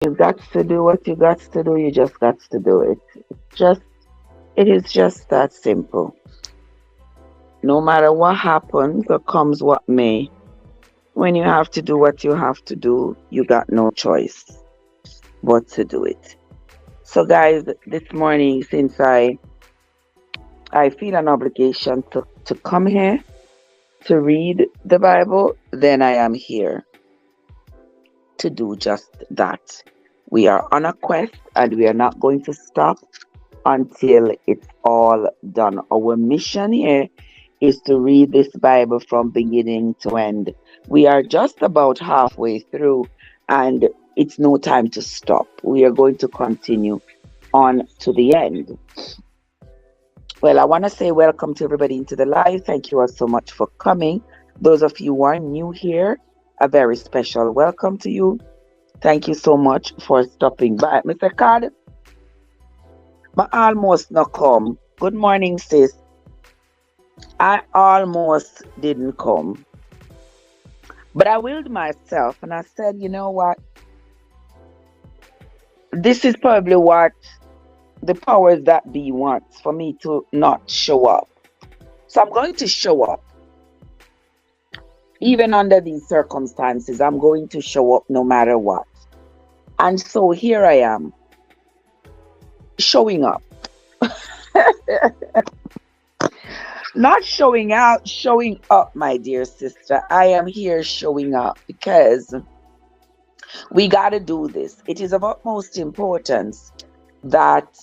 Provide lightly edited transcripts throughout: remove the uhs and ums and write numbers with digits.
You got to do what you got to do. You just got to do it. Just it is just that simple. No matter what happens or comes what may, when you have to do what you have to do, you got no choice but to do it. So, guys, this morning, since I feel an obligation to come here to read the Bible, then I am here to do just that. We are on a quest and we are not going to stop until it's all done. Our mission here is to read this Bible from beginning to end. We are just about halfway through and it's no time to stop. We are going to continue on to the end. Well, I want to say welcome to everybody into the live. Thank you all so much for coming. Those of you who are new here, a very special welcome to you. Thank you so much for stopping by. Mr. Card, I almost not come. Good morning, sis. I almost didn't come. But I willed myself and I said, you know what? This is probably what the powers that be wants for me to not show up. So I'm going to show up. Even under these circumstances, I'm going to show up no matter what. And so here I am, showing up. Not showing out, showing up, my dear sister. I am here showing up because we got to do this. It is of utmost importance that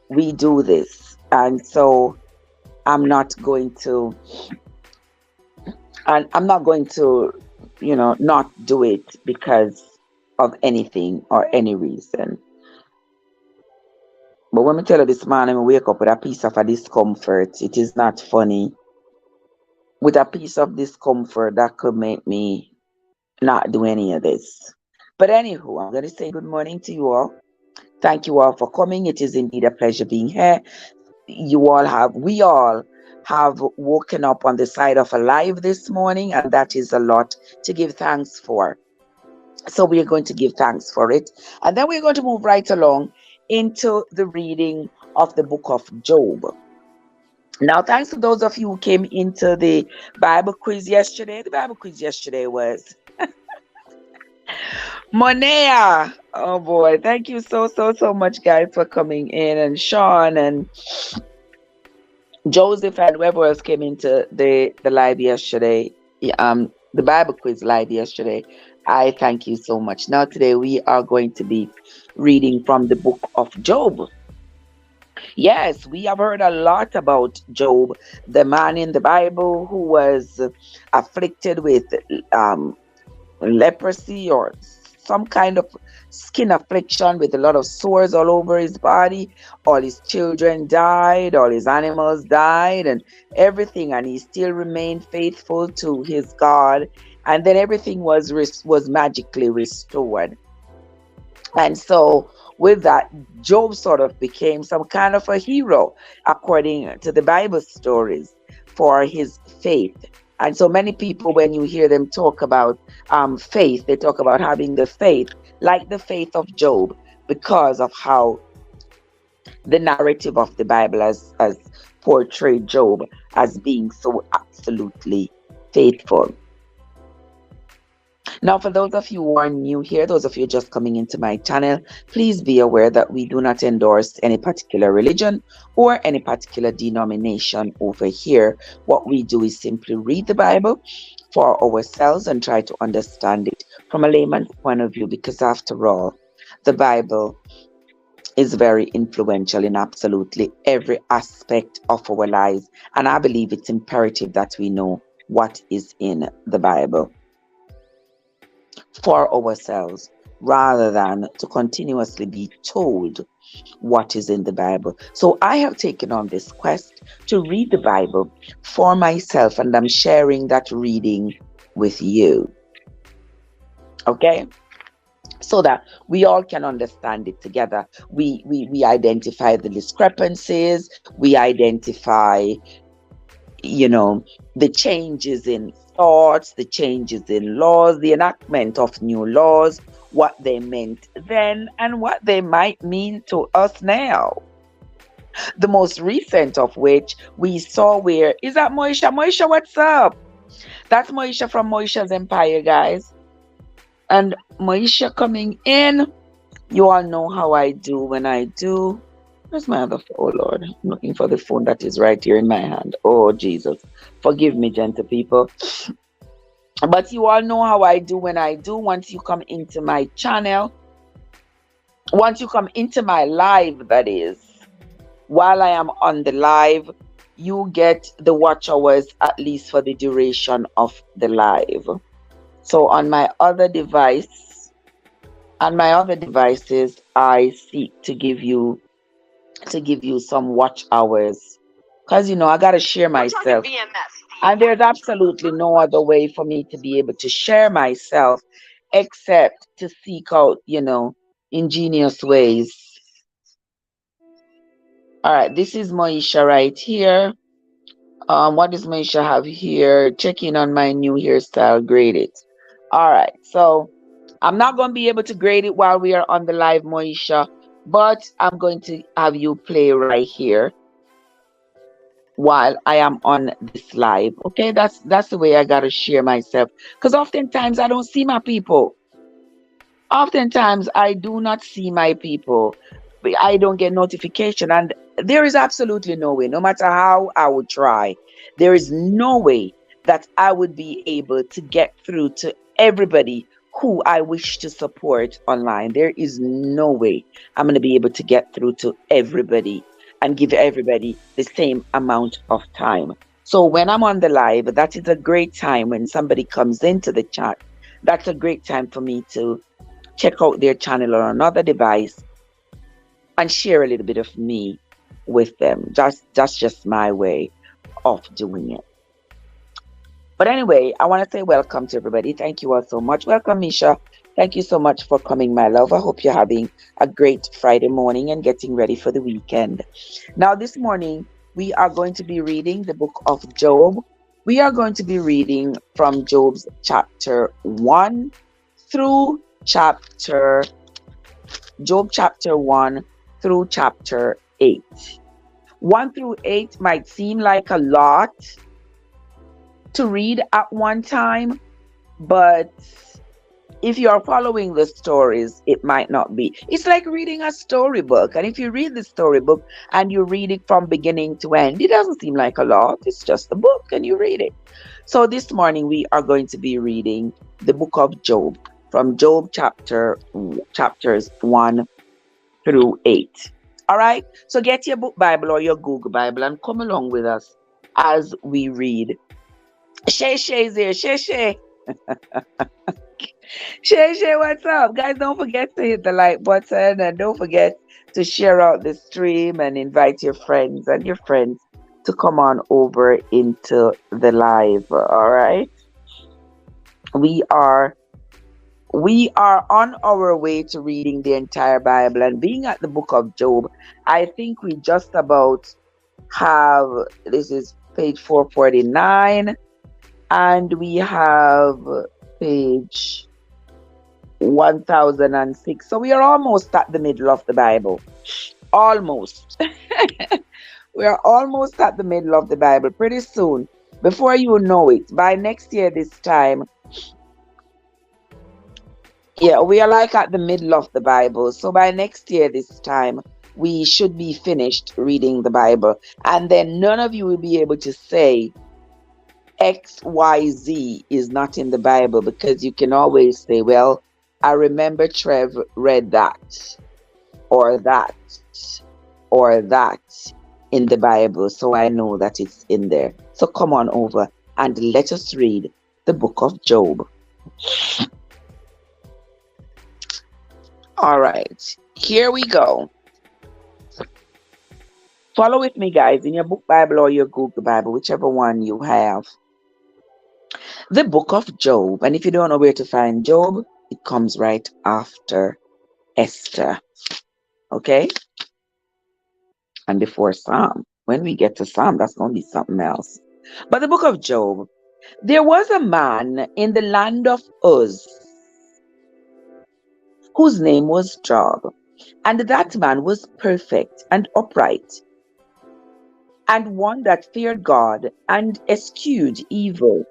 we do this. And so I'm not going to, not do it because of anything or any reason. But when I tell you this morning, I wake up with a piece of a discomfort. It is not funny. With a piece of discomfort that could make me not do any of this. But anywho, I'm going to say good morning to you all. Thank you all for coming. It is indeed a pleasure being here. We all have woken up on the side of a live this morning, and that is a lot to give thanks for. So we are going to give thanks for it. And then we're going to move right along into the reading of the book of Job. Now, thanks to those of you who came into the Bible quiz yesterday. The Bible quiz yesterday was Monea. Oh boy, thank you so much, guys, for coming in, and Sean and Joseph and whoever else came into the live yesterday, the Bible quiz live yesterday. I thank you so much. Now today we are going to be reading from the book of Job. Yes, we have heard a lot about Job, the man in the Bible who was afflicted with leprosy or some kind of skin affliction with a lot of sores all over his body. All his children died, all his animals died, and everything, and he still remained faithful to his God. And then everything was magically restored. And so with that, Job sort of became some kind of a hero, according to the Bible stories, for his faith. And so many people, when you hear them talk about faith, they talk about having the faith, like the faith of Job, because of how the narrative of the Bible has portrayed Job as being so absolutely faithful. Now, for those of you who are new here, those of you just coming into my channel, please be aware that we do not endorse any particular religion or any particular denomination over here. What we do is simply read the Bible for ourselves and try to understand it from a layman's point of view, because after all, the Bible is very influential in absolutely every aspect of our lives. And I believe it's imperative that we know what is in the Bible for ourselves, rather than to continuously be told what is in the Bible. So I have taken on this quest to read the Bible for myself, and I'm sharing that reading with you. Okay? So that we all can understand it together. We identify the discrepancies, we identify, the changes in thoughts, the changes in laws, the enactment of new laws, what they meant then and what they might mean to us now. The most recent of which we saw where is that Moisha? Moisha, what's up? That's Moisha from Moisha's Empire, guys. And Moisha coming in. You all know how I do when I do. Where's my other phone? Oh Lord, I'm looking for the phone that is right here in my hand. Oh Jesus. Forgive me, gentle people. But you all know how I do when I do. Once you come into my channel, once you come into my live, that is, while I am on the live, you get the watch hours at least for the duration of the live. So on my other devices, I seek to give you some watch hours, because I gotta share myself, and there's absolutely no other way for me to be able to share myself except to seek out ingenious ways. All right, this is Moisha right here. What does Moisha have here? Checking on my new hairstyle, grade it. All right, so I'm not going to be able to grade it while we are on the live, Moisha, but I'm going to have you play right here while I am on this live. Okay, that's the way I gotta share myself. Because oftentimes I don't see my people. Oftentimes I do not see my people. I don't get notification, and there is absolutely no way, no matter how I would try, there is no way that I would be able to get through to everybody who I wish to support online. There is no way I'm going to be able to get through to everybody and give everybody the same amount of time. So when I'm on the live, that is a great time. When somebody comes into the chat, that's a great time for me to check out their channel on another device and share a little bit of me with them. That's just my way of doing it. But anyway, I want to say welcome to everybody. Thank you all so much. Welcome, Misha. Thank you so much for coming, my love. I hope you're having a great Friday morning and getting ready for the weekend. Now, this morning, we are going to be reading the book of Job. We are going to be reading from Job's chapter 1 through Job chapter 1 through chapter 8. 1 through 8 might seem like a lot to read at one time, but if you are following the stories, it might not be. It's like reading a storybook, and if you read the storybook and you read it from beginning to end, it doesn't seem like a lot. It's just a book and you read it. So this morning we are going to be reading the book of Job, from Job chapters 1 through 8. All right, so get your book Bible or your Google Bible and come along with us as we read. Shay is here. Shay. Shay, what's up? Guys, don't forget to hit the like button, and don't forget to share out the stream and invite your friends to come on over into the live. All right, we are on our way to reading the entire Bible, and being at the book of Job, I think we just about have, this is page 449, and we have page 1006. So we are almost at the middle of the Bible. Almost. We are almost at the middle of the Bible. Pretty soon, before you know it, by next year this time, yeah, we are like at the middle of the Bible. So by next year this time, we should be finished reading the Bible. And then none of you will be able to say XYZ is not in the Bible, because you can always say, well, I remember Trev read that or that in the Bible, so I know that it's in there. So come on over and let us read the book of Job. All right, here we go. Follow with me, guys, in your book Bible or your Google Bible, whichever one you have. The book of Job. And if you don't know where to find Job, it comes right after Esther. Okay? And before Psalm. When we get to Psalm, that's going to be something else. But the book of Job. There was a man in the land of Uz whose name was Job. And that man was perfect and upright, and one that feared God and eschewed evil.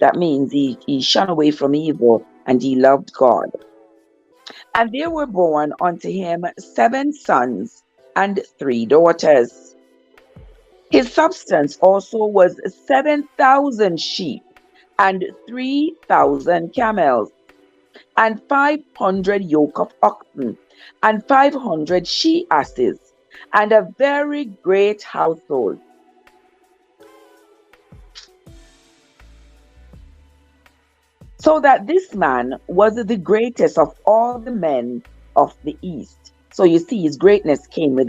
That means he shunned away from evil and he loved God. And there were born unto him 7 sons and 3 daughters. His substance also was 7,000 sheep and 3,000 camels, and 500 yoke of oxen, and 500 she asses, and a very great household. So that this man was the greatest of all the men of the east. So you see, his greatness came with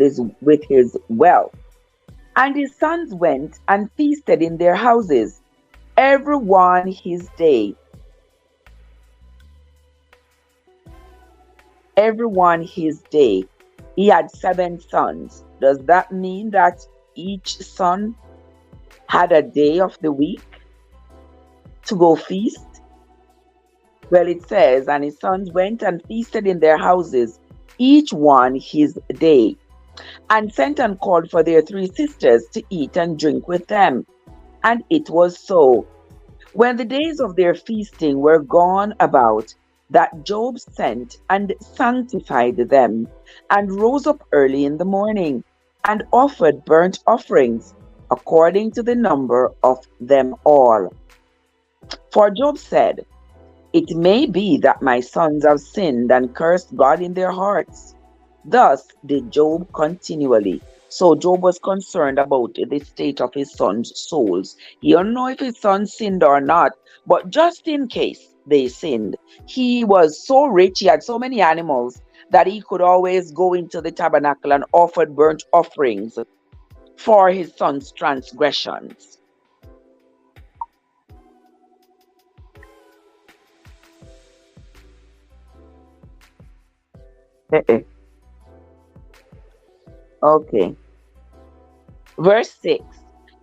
his wealth. And his sons went and feasted in their houses, every one his day. Every one his day. He had 7 sons. Does that mean that each son had a day of the week to go feast? Well, it says, and his sons went and feasted in their houses, each one his day, and sent and called for their 3 sisters to eat and drink with them. And it was so. When the days of their feasting were gone about, that Job sent and sanctified them, and rose up early in the morning, and offered burnt offerings, according to the number of them all. For Job said, it may be that my sons have sinned and cursed God in their hearts. Thus did Job continually. So Job was concerned about the state of his sons' souls. He don't know if his sons sinned or not, but just in case they sinned, he was so rich, he had so many animals, that he could always go into the tabernacle and offer burnt offerings for his sons' transgressions. Okay. Verse 6.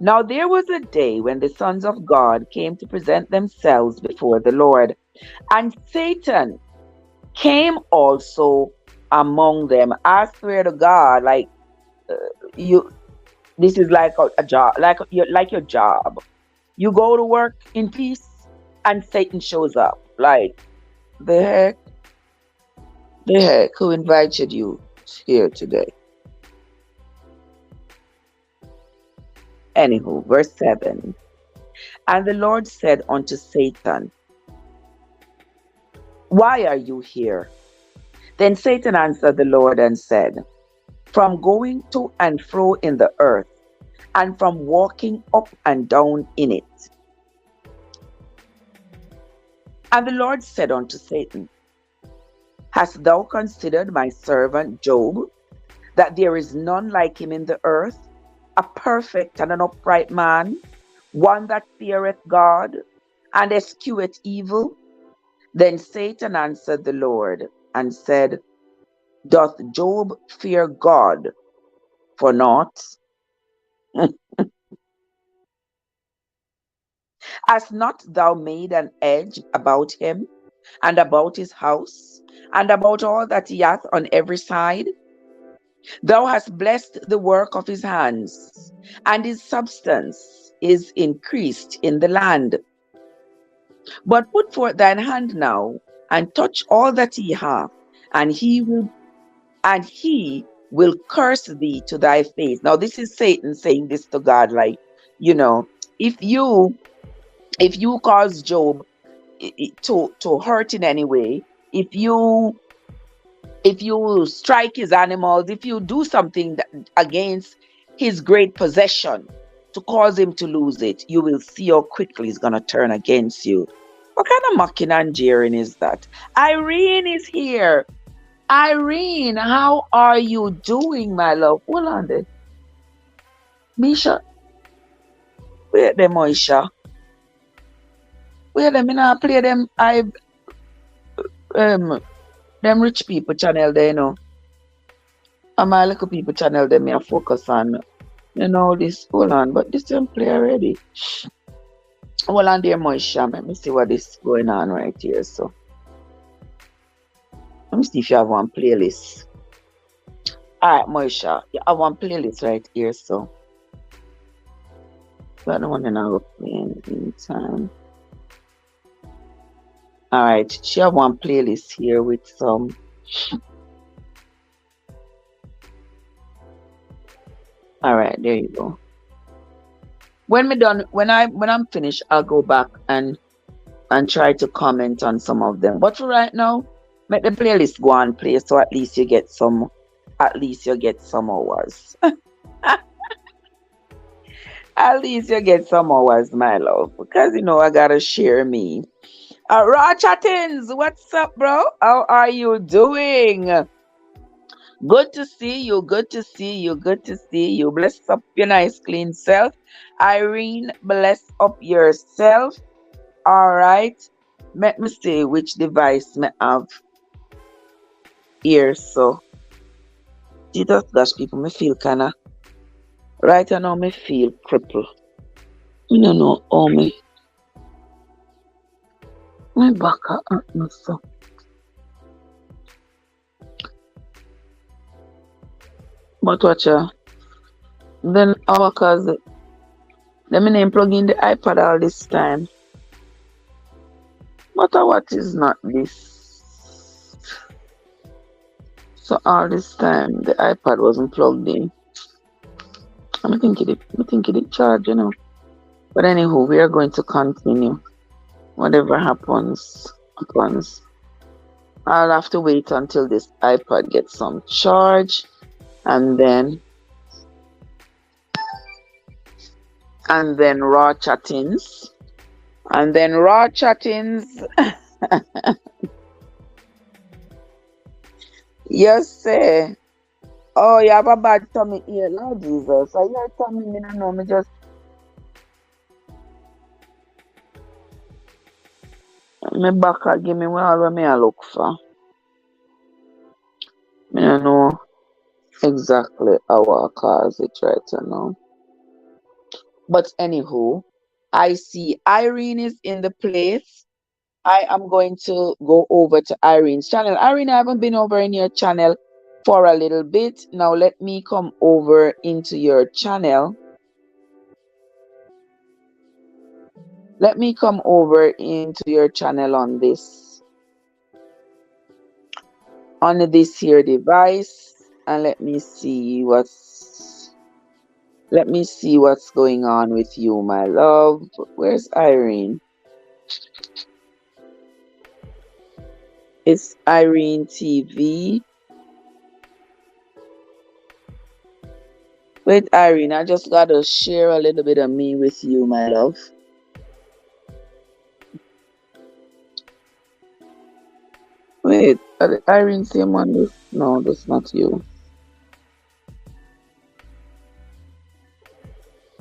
Now there was a day when the sons of God came to present themselves before the Lord, and Satan came also among them. I swear to God, like this is like a job, like your job. You go to work in peace, and Satan shows up. Like, the heck, who invited you here today? Anywho, verse 7. And the Lord said unto Satan, why are you here? Then Satan answered the Lord and said, from going to and fro in the earth, and from walking up and down in it. And the Lord said unto Satan, hast thou considered my servant Job, that there is none like him in the earth, a perfect and an upright man, one that feareth God, and escheweth evil? Then Satan answered the Lord and said, doth Job fear God for naught? Hast not thou made an edge about him, and about his house, and about all that he hath on every side? Thou hast blessed the work of his hands, and his substance is increased in the land. But put forth thine hand now, and touch all that he hath, and he will curse thee to thy face. Now this is Satan saying this to God, like, if you cause Job to hurt in any way, if you strike his animals, if you do something against his great possession to cause him to lose it, you will see how quickly he's going to turn against you. What kind of mocking and jeering is that? Irene is here. Irene, how are you doing, my love? Hold on there. Misha. Where them, Moisha? Where them? Play them. Them rich people channel there, And my little people channel them, I focus on, this. Hold on, but this don't play already. Hold on there, Moisha. Let me see what is going on right here. So, Let me see if you have one playlist. Alright, Moisha, you have one playlist right here, so I don't want to know in time. Alright, she have one playlist here with some. Alright, there you go. When I'm finished, I'll go back and try to comment on some of them. But for right now, make the playlist go and play, so at least you get some hours. At least you get some hours, my love, because I gotta share me. Raw Chattins, what's up, bro? How are you doing? Good to see you. Good to see you. Good to see you. Bless up your nice clean self. Irene, bless up yourself. All right. Let me see which device me have here. So, Jesus gosh, people, me feel kinda right now. Me feel crippled. You don't know how my back hurt me so. But watch out. Then our cousin, let me name plug in the iPad all this time. But what is not this? So all this time the iPad wasn't plugged in. I think it charged, But anywho, we are going to continue. Whatever happens, happens. I'll have to wait until this iPad gets some charge, and then raw chattings. And then raw chattings. Yes, sir. Oh, you have a bad tummy here, Lord Jesus. Are you telling me? I know, me just. Me back give me what me I look for. Me don't know exactly how I cause it right now. But anywho, I see Irene is in the place. I am going to go over to Irene's channel. Irene, I haven't been over in your channel for a little bit. Now let me come over into your channel. Let me come over into your channel on this here device, and let me see what's going on with you, my love. Where's Irene? It's Irene TV. Wait, Irene, I just gotta share a little bit of me with you, my love. Wait, Irene, same on this? No, that's not you.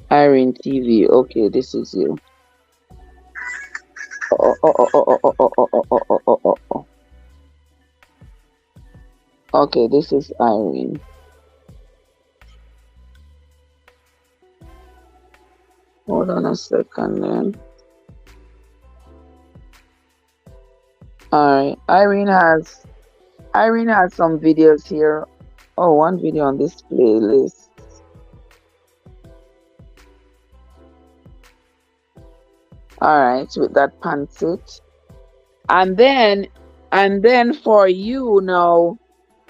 Irene TV. Okay, this is you. Oh. Okay, this is Irene. Hold on a second then. Alright, Irene has some videos here. Oh, one video on this playlist. Alright, with that pantsuit. And then for you now,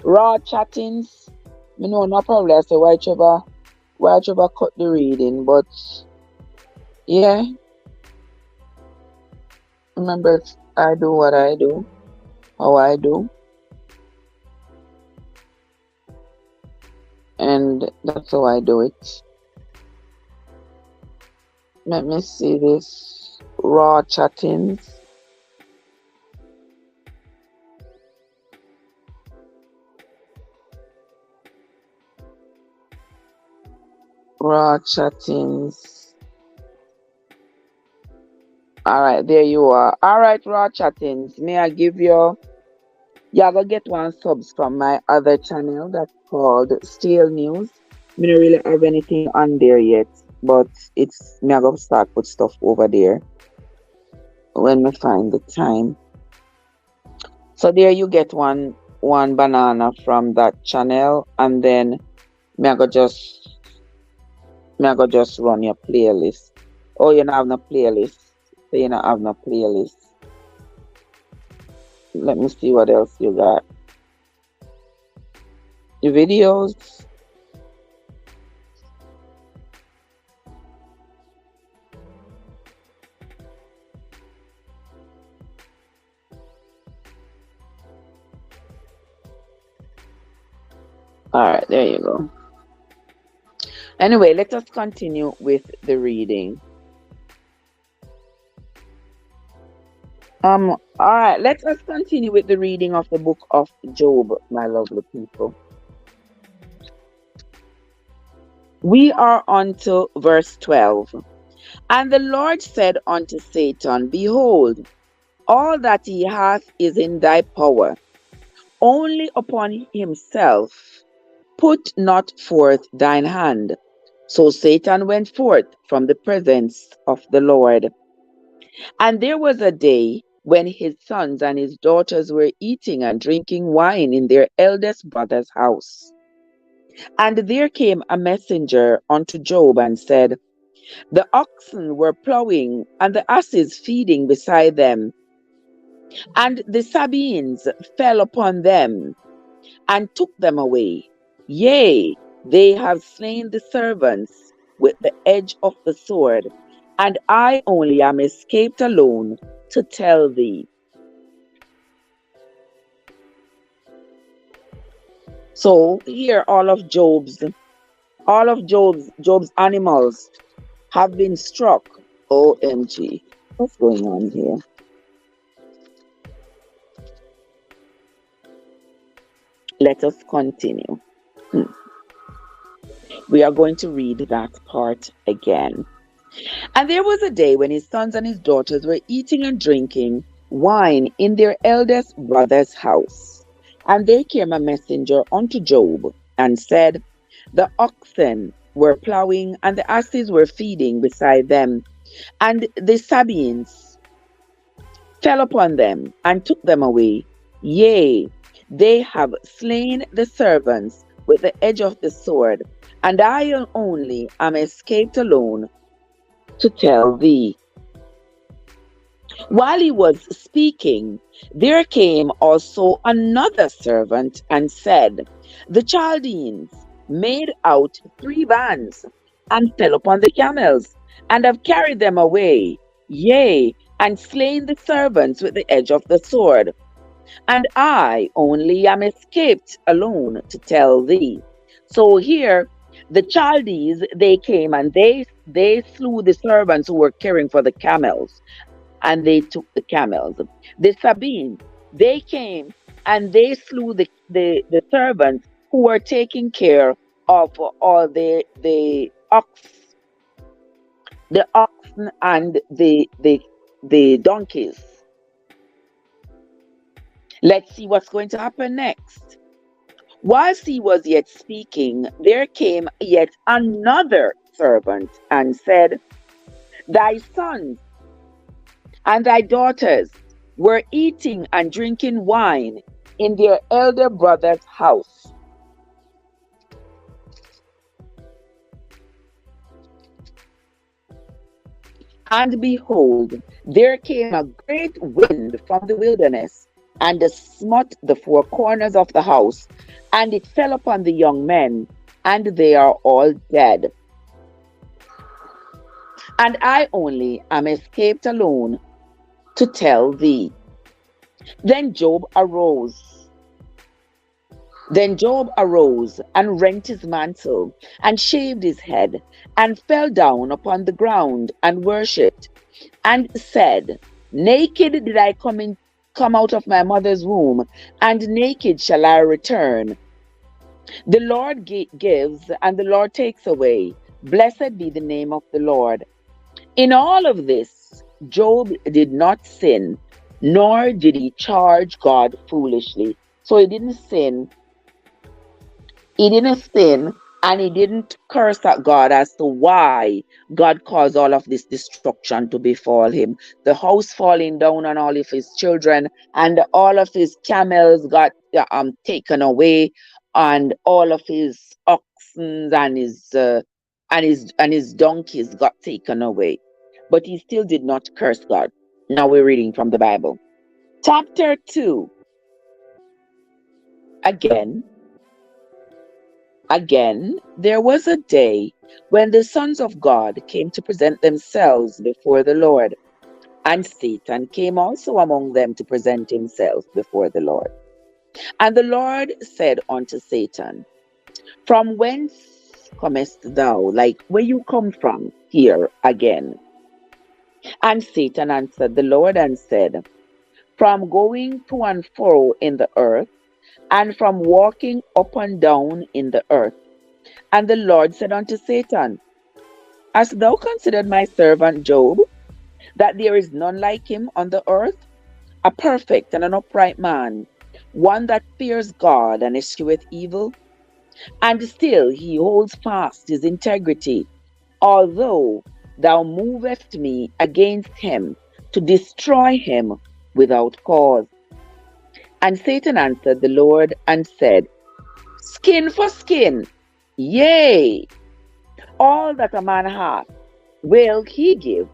raw chattings. Me know no probably I say why Trevor cut the reading, but yeah. Remember, I do what I do, how I do. And that's how I do it. Let me see this raw chattings. Raw chattings. Alright, there you are. Alright, raw chattings. May I give you gonna get one subs from my other channel that's called Stale News. Me don't really have anything on there yet, but me I gonna start put stuff over there when we find the time. So there you get one one banana from that channel, and then me I go just run your playlist. Oh, you don't have no playlist. So you don't have no playlist. Let me see what else you got. Your videos. All right, there you go. Anyway, let us continue with the reading. All right, let us continue with the reading of the book of Job, my lovely people. We are on to verse 12. And the Lord said unto Satan, Behold, all that he hath is in thy power. Only upon himself put not forth thine hand. So Satan went forth from the presence of the Lord. And there was a day when his sons and his daughters were eating and drinking wine in their eldest brother's house. And there came a messenger unto Job and said, The oxen were plowing and the asses feeding beside them. And the Sabines fell upon them and took them away. Yea, they have slain the servants with the edge of the sword, and I only am escaped alone to tell thee. So here all of Job's animals have been struck. OMG. What's going on here? Let us continue. We are going to read that part again. And there was a day when his sons and his daughters were eating and drinking wine in their eldest brother's house. And there came a messenger unto Job and said, The oxen were plowing and the asses were feeding beside them. And the Sabines fell upon them and took them away. Yea, they have slain the servants with the edge of the sword, and I only am escaped alone to tell thee. While he was speaking, there came also another servant and said, The Chaldeans made out 3 bands and fell upon the camels and have carried them away, yea, and slain the servants with the edge of the sword. And I only am escaped alone to tell thee. So here, the Chaldees, they came and they slew the servants who were caring for the camels, and they took the camels. The Sabines, they came and they slew the servants who were taking care of all the oxen and the donkeys. Let's see what's going to happen next. Whilst he was yet speaking, there came yet another servant and said, Thy sons and thy daughters were eating and drinking wine in their elder brother's house. And behold, there came a great wind from the wilderness, and smote the 4 corners of the house, and it fell upon the young men, and they are all dead. And I only am escaped alone to tell thee. Then Job arose and rent his mantle, and shaved his head, and fell down upon the ground, and worshipped, and said, Naked did I come out of my mother's womb, and naked shall I return. The Lord gives, and the Lord takes away. Blessed be the name of the Lord. In all of this, Job did not sin, nor did he charge God foolishly. So he didn't sin. He didn't sin And he didn't curse at God as to why God caused all of this destruction to befall him. The house falling down on all of his children, and all of his camels got taken away, and all of his oxen and his donkeys got taken away. But he still did not curse God. Now we're reading from the Bible. Chapter 2. Again, there was a day when the sons of God came to present themselves before the Lord, and Satan came also among them to present himself before the Lord. And the Lord said unto Satan, From whence comest thou? Like, where you come from here again? And Satan answered the Lord and said, From going to and fro in the earth, and from walking up and down in the earth. And the Lord said unto Satan, Hast thou considered my servant Job, that there is none like him on the earth, a perfect and an upright man, one that fears God and escheweth evil? And still he holds fast his integrity, although thou movest me against him to destroy him without cause. And Satan answered the Lord and said, Skin for skin, yea, all that a man hath will he give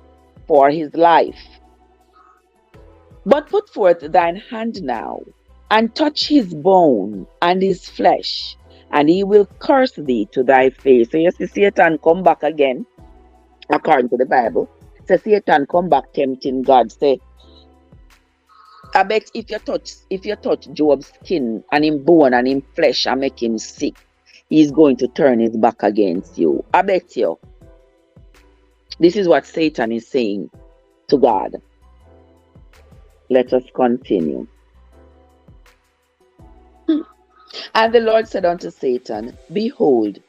for his life. But put forth thine hand now, and touch his bone and his flesh, and he will curse thee to thy face. So you see Satan come back again, according to the Bible. So Satan come back tempting God, say, I bet if you touch Job's skin and him bone and him flesh and make him sick, he's going to turn his back against you. I bet you. This is what Satan is saying to God. Let us continue. And the Lord said unto Satan, Behold,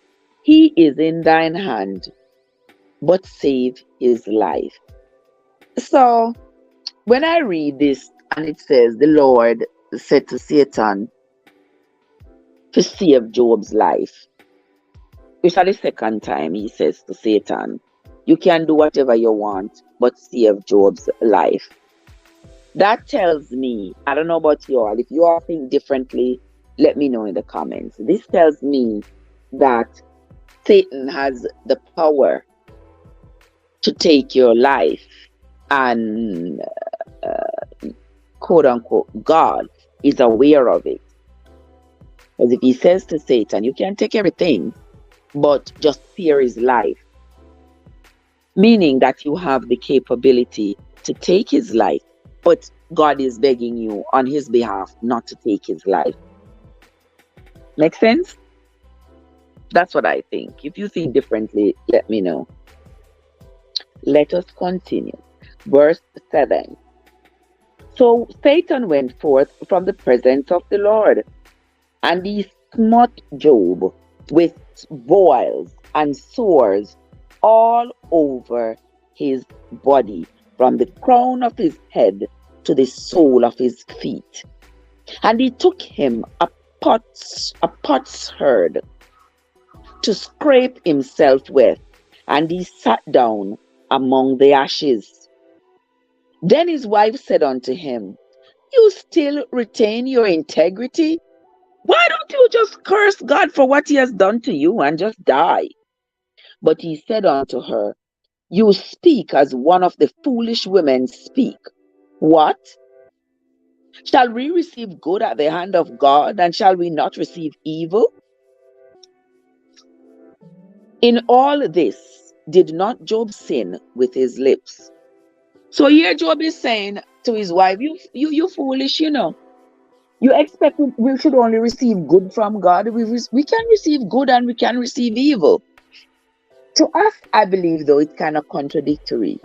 he is in thine hand, but save his life. So, when I read this, and it says, the Lord said to Satan to save Job's life, which is the second time he says to Satan, you can do whatever you want, but save Job's life. That tells me, I don't know about you all, if you all think differently, let me know in the comments. This tells me that Satan has the power to take your life, and quote unquote God is aware of it. Because if he says to Satan, you can take everything, but just spare his life, meaning that you have the capability to take his life, but God is begging you on his behalf not to take his life. Make sense? That's what I think. If you think differently, let me know. Let us continue. Verse 7. So Satan went forth from the presence of the Lord, and he smote Job with boils and sores all over his body, from the crown of his head to the sole of his feet. And he took him a potsherd to scrape himself with, and he sat down among the ashes. Then his wife said unto him, You still retain your integrity? Why don't you just curse God for what he has done to you and just die? But he said unto her, You speak as one of the foolish women speak. What? Shall we receive good at the hand of God, and shall we not receive evil? In all this, did not Job sin with his lips? So here Job is saying to his wife, you foolish, you know. You expect we should only receive good from God. We can receive good and we can receive evil. To us, I believe, though, it's kind of contradictory,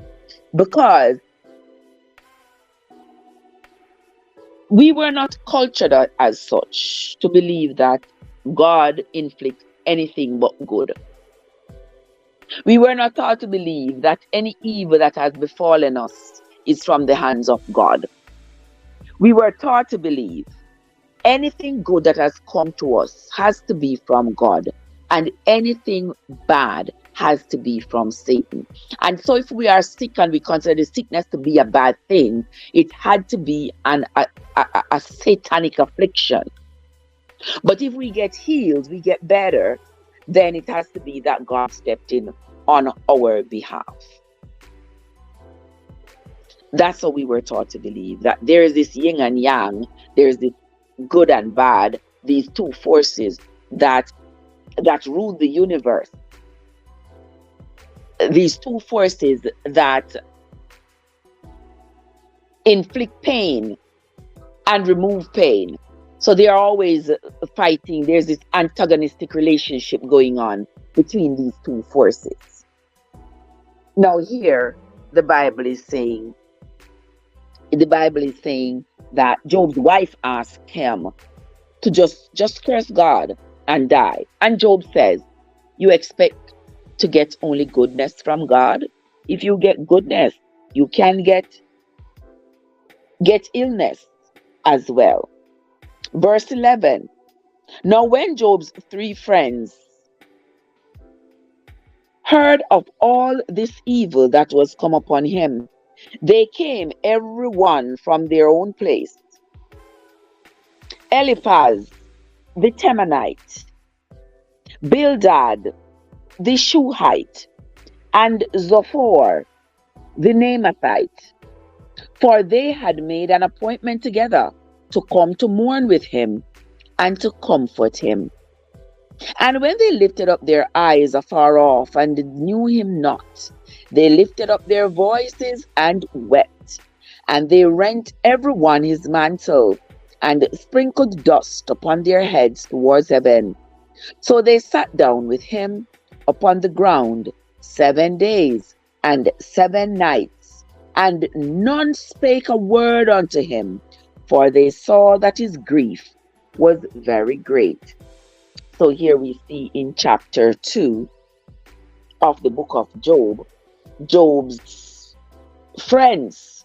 because we were not cultured as such to believe that God inflicts anything but good. We were not taught to believe that any evil that has befallen us is from the hands of God. We were taught to believe anything good that has come to us has to be from God, And anything bad has to be from Satan. And so if we are sick and we consider the sickness to be a bad thing, it had to be a satanic affliction. But if we get healed, we get better, then it has to be that God stepped in on our behalf. That's what we were taught to believe, that there is this yin and yang, there's this good and bad, these two forces that rule the universe. These two forces that inflict pain and remove pain. So they are always fighting. There's this antagonistic relationship going on between these two forces. Now here, the Bible is saying that Job's wife asked him to just curse God and die. And Job says, you expect to get only goodness from God? If you get goodness, you can get illness as well. Verse 11. Now when Job's 3 friends heard of all this evil that was come upon him, they came every one from their own place. Eliphaz the Temanite, Bildad the Shuhite, and Zophar the Naamathite, for they had made an appointment together to come to mourn with him and to comfort him. And when they lifted up their eyes afar off and knew him not, they lifted up their voices and wept, and they rent every one his mantle, and sprinkled dust upon their heads towards heaven. So they sat down with him upon the ground 7 days and 7 nights, and none spake a word unto him, for they saw that his grief was very great. So here we see in chapter 2 of the book of Job, Job's friends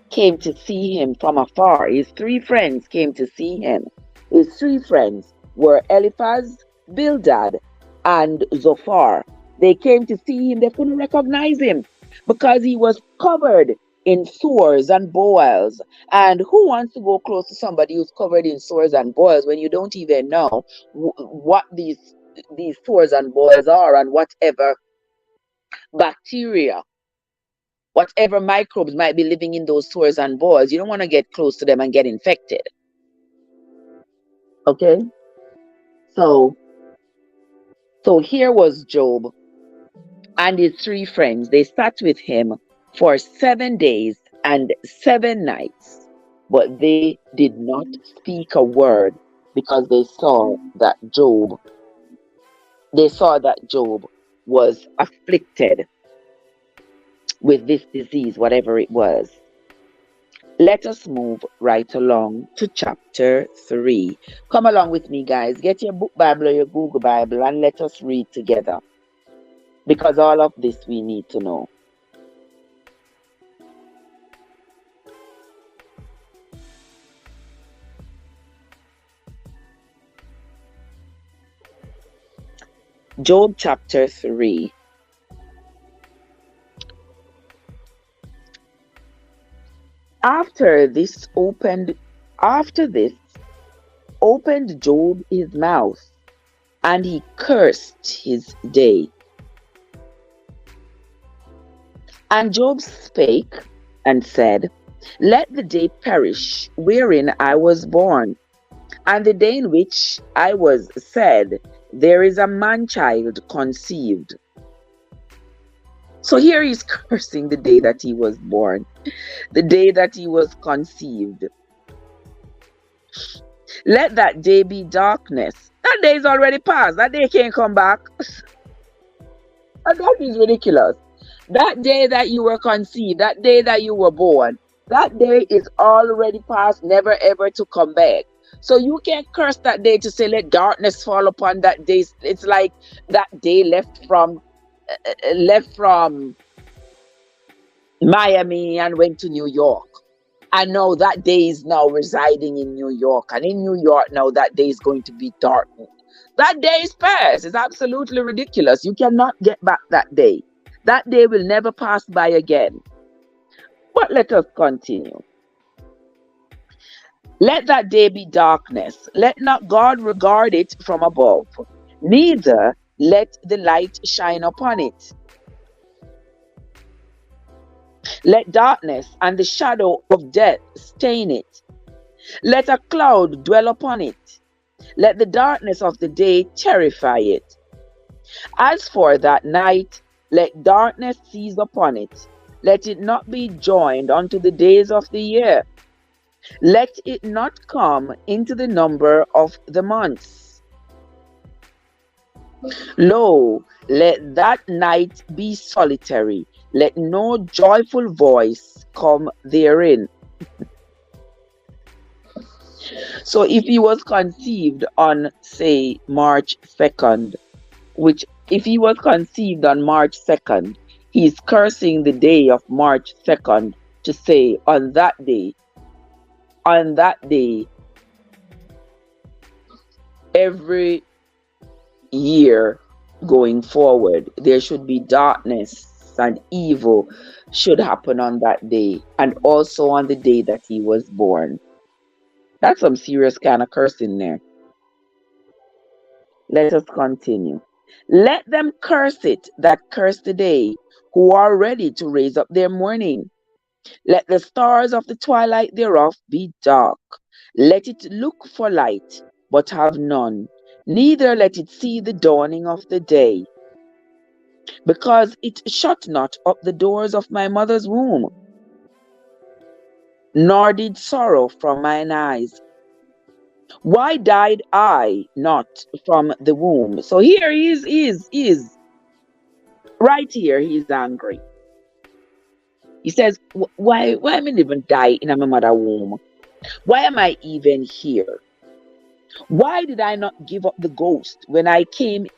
came to see him from afar. His 3 friends came to see him. His 3 friends were Eliphaz, Bildad, and Zophar. They came to see him. They couldn't recognize him because he was covered in sores and boils. And who wants to go close to somebody who's covered in sores and boils when you don't even know what these sores and boils are, and whatever bacteria, whatever microbes might be living in those sores and boils? You don't want to get close to them and get infected. Okay? So here was Job and his 3 friends. They sat with him for 7 days and 7 nights, but they did not speak a word, because they saw that Job was afflicted with this disease, whatever it was. Let us move right along to chapter 3. Come along with me, guys. Get your book Bible or your Google Bible and let us read together, because all of this we need to know. Job chapter 3. After this opened Job his mouth, and he cursed his day. And Job spake and said, let the day perish wherein I was born, and the day in which I was said, there is a man-child conceived. So here he's cursing the day that he was born, the day that he was conceived. Let that day be darkness. That day is already past. That day can't come back. And that is ridiculous. That day that you were conceived, that day that you were born, that day is already past, never ever to come back. So you can't curse that day to say, let darkness fall upon that day. It's like that day left from Miami and went to New York. And now that day is now residing in New York. And in New York now that day is going to be dark. That day is past. It's absolutely ridiculous. You cannot get back that day. That day will never pass by again. But let us continue. Let that day be darkness. Let not God regard it from above. Neither let the light shine upon it. Let darkness and the shadow of death stain it. Let a cloud dwell upon it. Let the darkness of the day terrify it. As for that night, let darkness seize upon it. Let it not be joined unto the days of the year. Let it not come into the number of the months. Lo, let that night be solitary. Let no joyful voice come therein. So if he was conceived on, say, March 2nd, if he was conceived on March 2nd, he's cursing the day of March 2nd to say on that day, every year going forward, there should be darkness and evil should happen on that day, and also on the day that he was born. That's some serious kind of cursing there. Let us continue. Let them curse it that curse the day, who are ready to raise up their mourning. Let the stars of the twilight thereof be dark. Let it look for light, but have none. Neither let it see the dawning of the day. Because it shut not up the doors of my mother's womb, nor did sorrow from mine eyes. Why died I not from the womb? So here he is right here, he's angry. He says, why am I even die in my mother's womb? Why am I even here? Why did I not give up the ghost when I came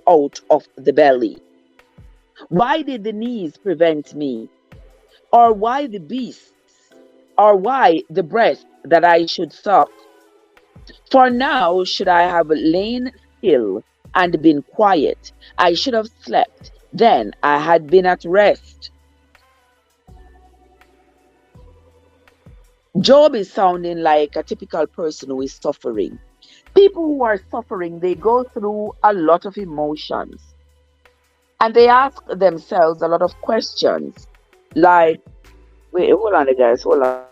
out of the belly? Why did the knees prevent me? Or why the beasts? Or why the breast that I should suck? For now should I have lain still and been quiet. I should have slept, then I had been at rest. Job is sounding like a typical person who is suffering. People who are suffering, they go through a lot of emotions. And they ask themselves a lot of questions. Like, wait, hold on, guys, hold on.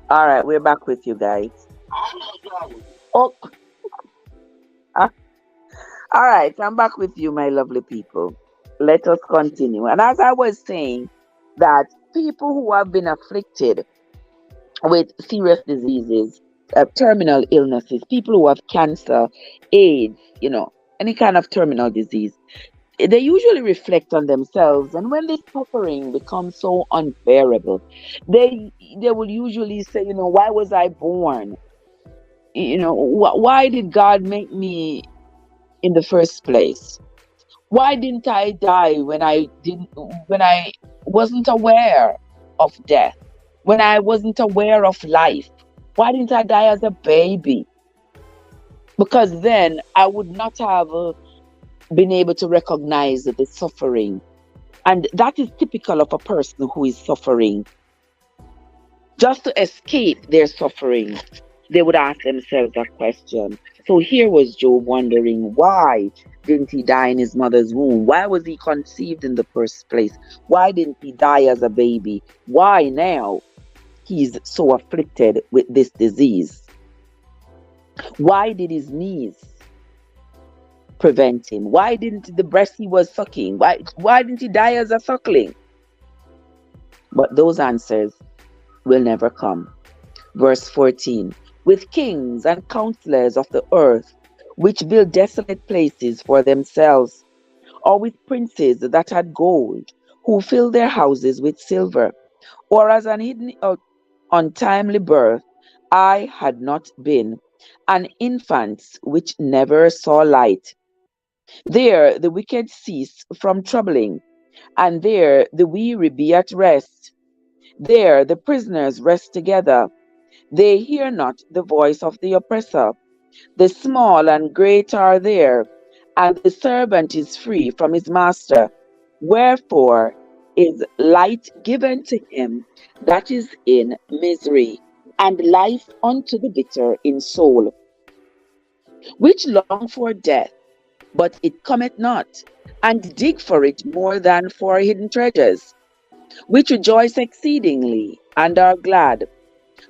All right, we're back with you guys. Oh, all right, I'm back with you, my lovely people. Let us continue. And as I was saying, that people who have been afflicted with serious diseases, terminal illnesses, people who have cancer, AIDS, any kind of terminal disease, they usually reflect on themselves, and when the suffering becomes so unbearable, they will usually say, why was I born? Why did God make me in the first place? Why didn't I die when I wasn't aware of death, when I wasn't aware of life? Why didn't I die as a baby? Because then I would not have been able to recognize the suffering. And that is typical of a person who is suffering. Just to escape their suffering, they would ask themselves that question. So here was Job wondering, why didn't he die in his mother's womb? Why was he conceived in the first place? Why didn't he die as a baby? Why now he's so afflicted with this disease? Why did his knees prevent him? Why didn't the breast he was sucking? Why didn't he die as a suckling? But those answers will never come. Verse 14. With kings and counselors of the earth, which build desolate places for themselves, or with princes that had gold, who filled their houses with silver, or as an hidden untimely birth, I had not been, an infant which never saw light. There the wicked cease from troubling, and there the weary be at rest. There the prisoners rest together. They hear not the voice of the oppressor. The small and great are there, and the servant is free from his master. Wherefore is light given to him that is in misery, and life unto the bitter in soul, which long for death, but it cometh not, and dig for it more than for hidden treasures, which rejoice exceedingly, and are glad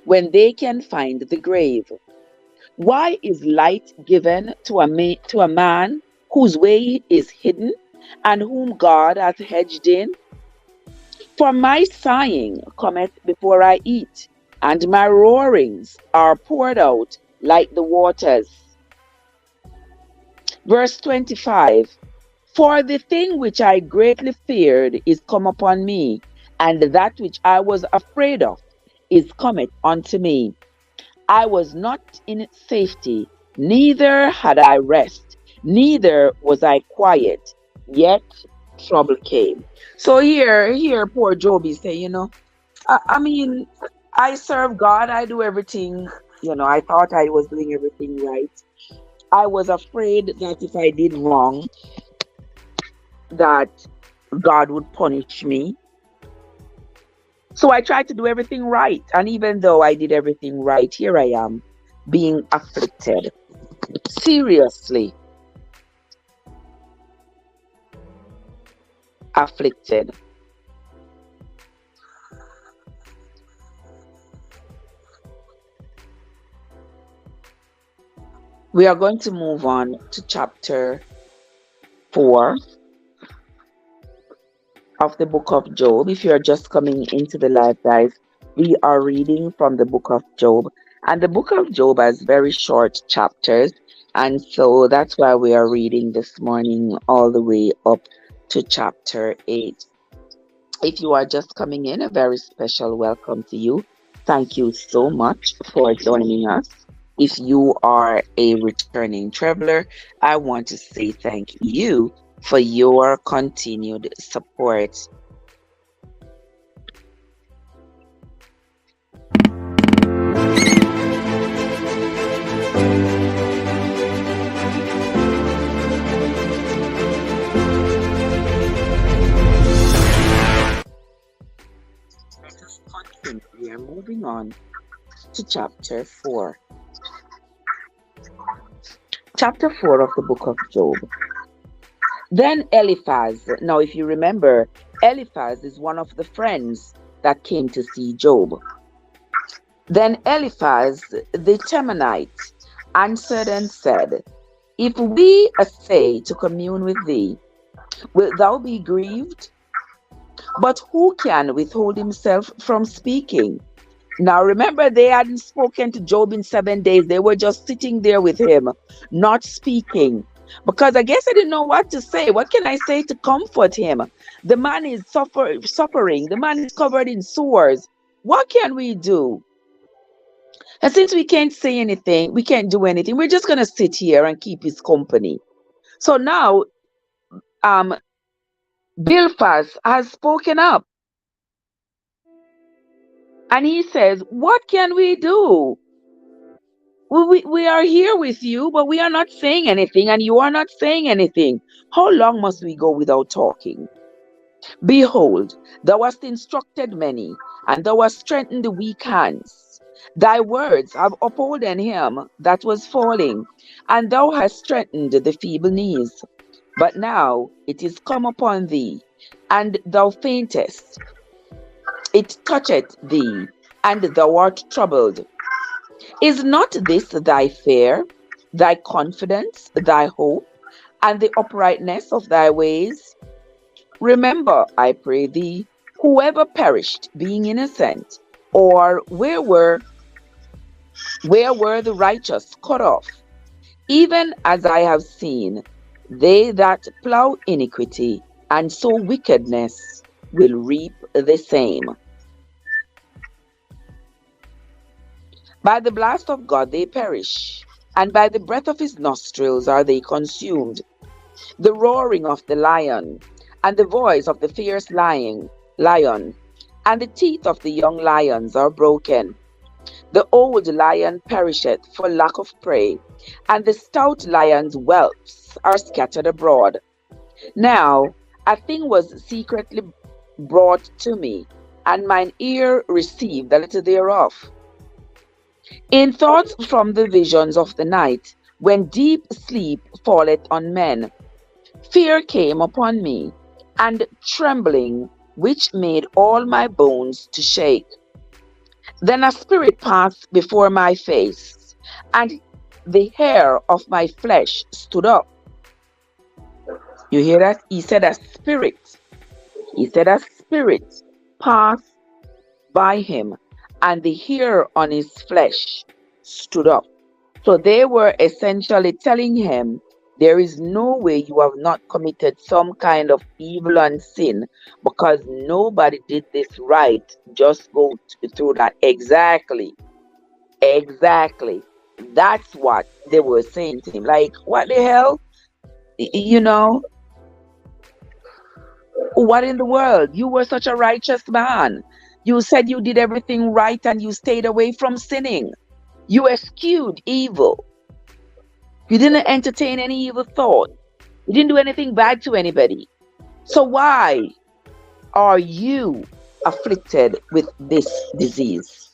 when they can find the grave. Why is light given to a man whose way is hidden, and whom God hath hedged in? For my sighing cometh before I eat, and my roarings are poured out like the waters. Verse 25. For the thing which I greatly feared is come upon me, and that which I was afraid of is cometh unto me. I was not in safety, neither had I rest, neither was I quiet, yet trouble came. So here, poor Job is saying, I mean, I serve God, I do everything, I thought I was doing everything right. I was afraid that if I did wrong, that God would punish me. So I tried to do everything right. And even though I did everything right, here I am being afflicted. Seriously afflicted. We are going to move on to chapter 4 of the book of Job. If you're just coming into the live, guys, we are reading from the book of Job. And the book of Job has very short chapters. And so that's why we are reading this morning all the way up to chapter 8. If you are just coming in, a very special welcome to you. Thank you so much for joining us. If you are a returning traveler, I want to say thank you for your continued support. Let us continue. We are moving on to chapter 4. Chapter 4 of the book of Job. Then Eliphaz, now if you remember, Eliphaz is one of the friends that came to see Job. Then Eliphaz the Temanite answered and said, If we essay to commune with thee, wilt thou be grieved? But who can withhold himself from speaking? Now remember, they hadn't spoken to Job in 7 days. They were just sitting there with him, not speaking. Because I guess I didn't know what to say. What can I say to comfort him? The man is suffering. The man is covered in sores. What can we do? And since we can't say anything, we can't do anything, we're just going to sit here and keep his company. So now, Bilphas has spoken up. And he says, what can we do? We are here with you, but we are not saying anything, and you are not saying anything. How long must we go without talking? Behold, thou hast instructed many, and thou hast strengthened the weak hands. Thy words have upholden him that was falling, and thou hast strengthened the feeble knees. But now it is come upon thee, and thou faintest. It toucheth thee, and thou art troubled. Is not this thy fear, thy confidence, thy hope, and the uprightness of thy ways? Remember, I pray thee, whoever perished being innocent, or where were the righteous cut off? Even as I have seen, they that plow iniquity and sow wickedness will reap the same. By the blast of God they perish, and by the breath of his nostrils are they consumed. The roaring of the lion, and the voice of the fierce lion, and the teeth of the young lions are broken. The old lion perisheth for lack of prey, and the stout lion's whelps are scattered abroad. Now a thing was secretly brought to me, and mine ear received a little thereof. In thoughts from the visions of the night, when deep sleep falleth on men, fear came upon me, and trembling, which made all my bones to shake. Then a spirit passed before my face, and the hair of my flesh stood up. You hear that? He said a spirit. He said a spirit passed by him, and the hair on his flesh stood up. So they were essentially telling him, there is no way you have not committed some kind of evil and sin, because nobody did this right. Just go through that. Exactly. That's what they were saying to him. Like, what the hell? You know, what in the world? You were such a righteous man. You said you did everything right and you stayed away from sinning. You eschewed evil. You didn't entertain any evil thought. You didn't do anything bad to anybody. So why are you afflicted with this disease?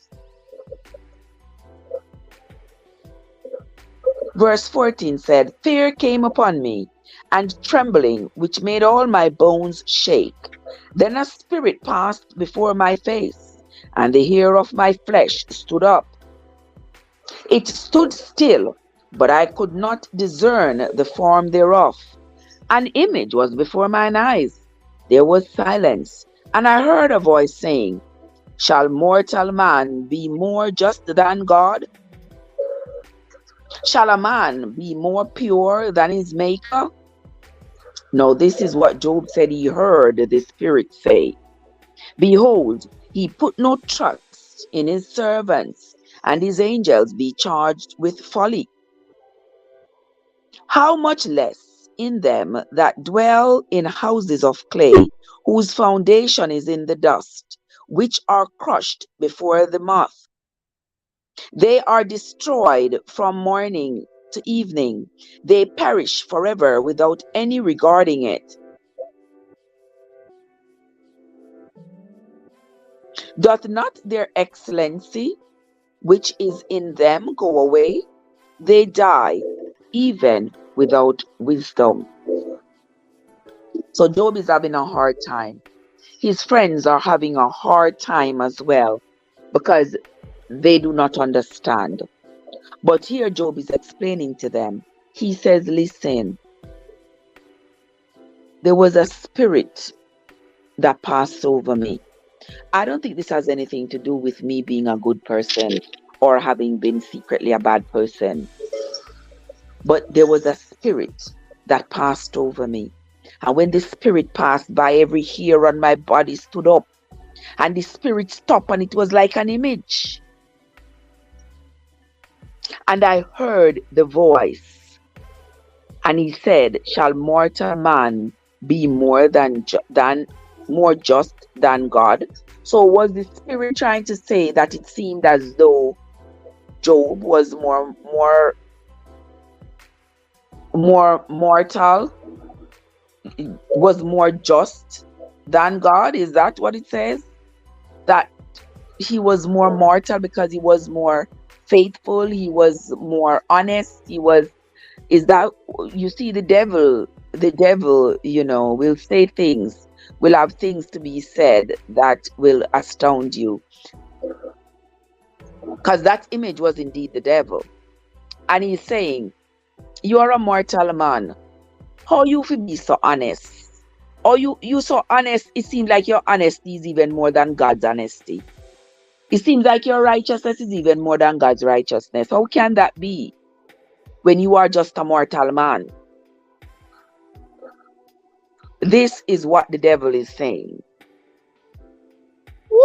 Verse 14 said, fear came upon me, and trembling, which made all my bones shake. Then a spirit passed before my face, and the hair of my flesh stood up. It stood still, but I could not discern the form thereof. An image was before mine eyes. There was silence, and I heard a voice saying, shall mortal man be more just than God? Shall a man be more pure than his maker? No, this is what Job said he heard the Spirit say. Behold, he put no trust in his servants, and his angels be charged with folly. How much less in them that dwell in houses of clay, whose foundation is in the dust, which are crushed before the moth. They are destroyed from morning to evening. They perish forever without any regarding it. Doth not their excellency, which is in them, go away? They die, even without wisdom. So Job is having a hard time. His friends are having a hard time as well, because they do not understand. But here Job is explaining to them. He says, listen, there was a spirit that passed over me. I don't think this has anything to do with me being a good person or having been secretly a bad person. But there was a spirit that passed over me. And when the spirit passed by, every hair on my body stood up. And the spirit stopped, and it was like an image. And I heard the voice, and he said, shall mortal man be more more just than God? So was the spirit trying to say that it seemed as though Job was more mortal, was more just than God? Is that what it says? That he was more mortal because he was more faithful, he was more honest, is that, you see, the devil, will say things, will have things to be said that will astound you. because that image was indeed the devil. And he's saying, you are a mortal man. How you feel be so honest? Or you so honest, it seems like your honesty is even more than God's honesty. It seems like your righteousness is even more than God's righteousness. How can that be when you are just a mortal man? This is what the devil is saying. Woo!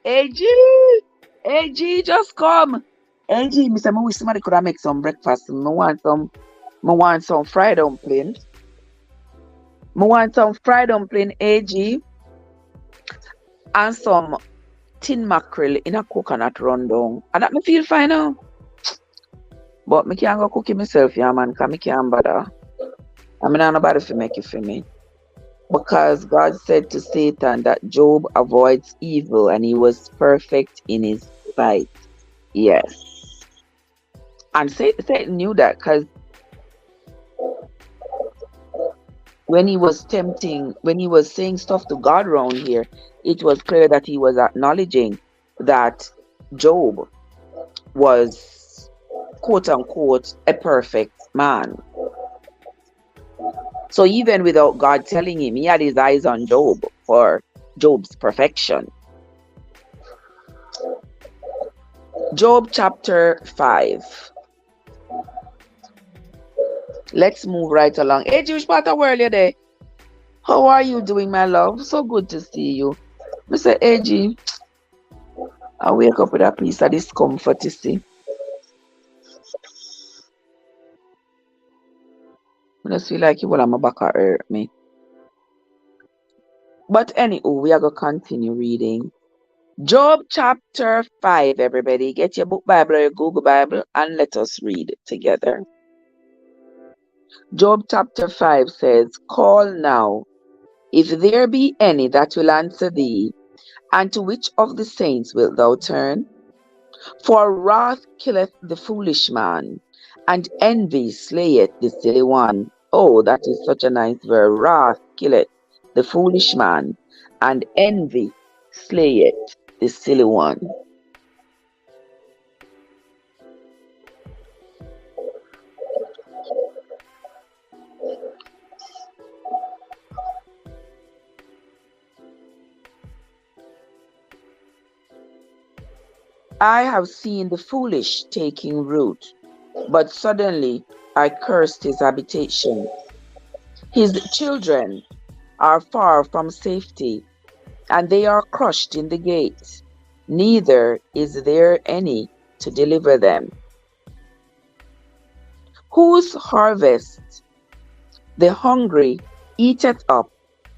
AG, just come. AG, Mr. I wish somebody could have make some breakfast. I want some fried dumpling. AG, and some tin mackerel in a coconut rundown. And that me feel fine now. But me can't go cook it myself, yeah, man, because me can't bother. I mean, nobody to make it for me. Because God said to Satan that Job avoids evil and he was perfect in his sight. Yes. And Satan knew that, because when he was saying stuff to God around here, it was clear that he was acknowledging that Job was, quote unquote, a perfect man. So even without God telling him, he had his eyes on Job for Job's perfection. Job chapter 5. Let's move right along. Hey, Jewish part of world, you there? How are you doing, my love? So good to see you. Mr. AG, I wake up with a piece of discomfort, you see. I just feel like you will have my back hurt me. But anywho, we are going to continue reading. Job chapter 5, everybody. Get your book Bible or your Google Bible and let us read together. Job chapter 5 says, call now, if there be any that will answer thee, and to which of the saints wilt thou turn? For wrath killeth the foolish man, and envy slayeth the silly one. Oh, that is such a nice word. Wrath killeth the foolish man, and envy slayeth the silly one. I have seen the foolish taking root, but suddenly I cursed his habitation. His children are far from safety, and they are crushed in the gate. Neither is there any to deliver them. Whose harvest the hungry eateth up,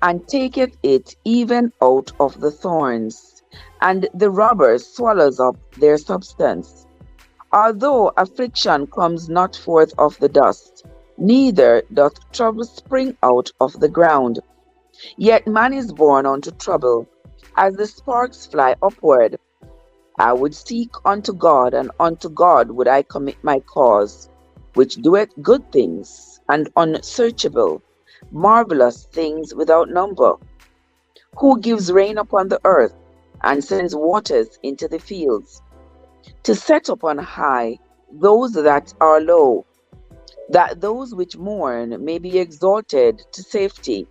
and taketh it even out of the thorns, and the robber swallows up their substance. Although affliction comes not forth of the dust, neither doth trouble spring out of the ground. Yet man is born unto trouble, as the sparks fly upward. I would seek unto God, and unto God would I commit my cause, which doeth good things, and unsearchable, marvelous things without number, who gives rain upon the earth, and sends waters into the fields, to set upon high those that are low, that those which mourn may be exalted to safety.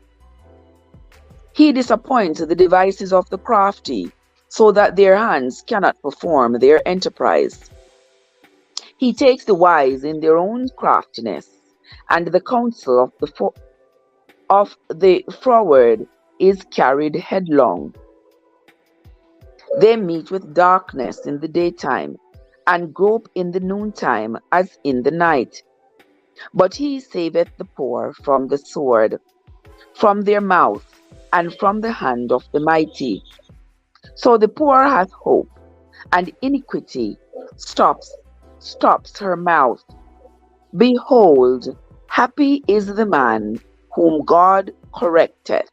He disappoints the devices of the crafty, so that their hands cannot perform their enterprise. He takes the wise in their own craftiness, and the counsel of the froward is carried headlong. They meet with darkness in the daytime, and grope in the noontime as in the night. But he saveth the poor from the sword, from their mouth, and from the hand of the mighty. So the poor hath hope, and iniquity stops her mouth. Behold, happy is the man whom God correcteth,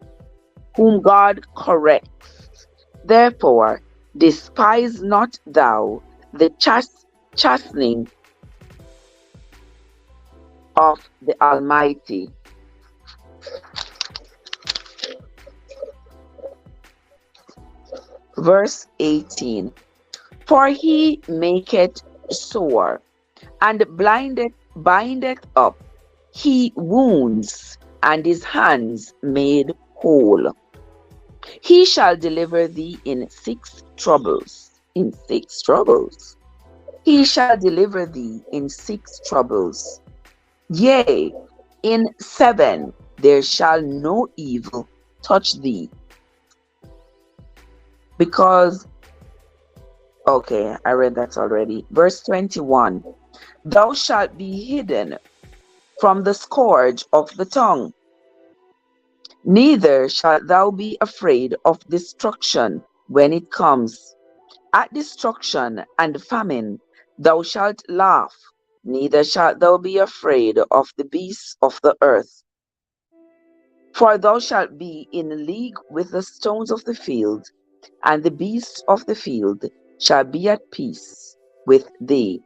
whom God corrects. Therefore, despise not thou the chastening of the Almighty. Verse 18. For he maketh sore, and bindeth up. He wounds, and his hands made whole. He shall deliver thee in 6 troubles. In 6 troubles. He shall deliver thee in 6 troubles. Yea, in 7 there shall no evil touch thee. Because, okay, I read that already. Verse 21. Thou shalt be hidden from the scourge of the tongue. Neither shalt thou be afraid of destruction when it comes. At destruction and famine thou shalt laugh, neither shalt thou be afraid of the beasts of the earth. For thou shalt be in league with the stones of the field, and the beasts of the field shall be at peace with thee.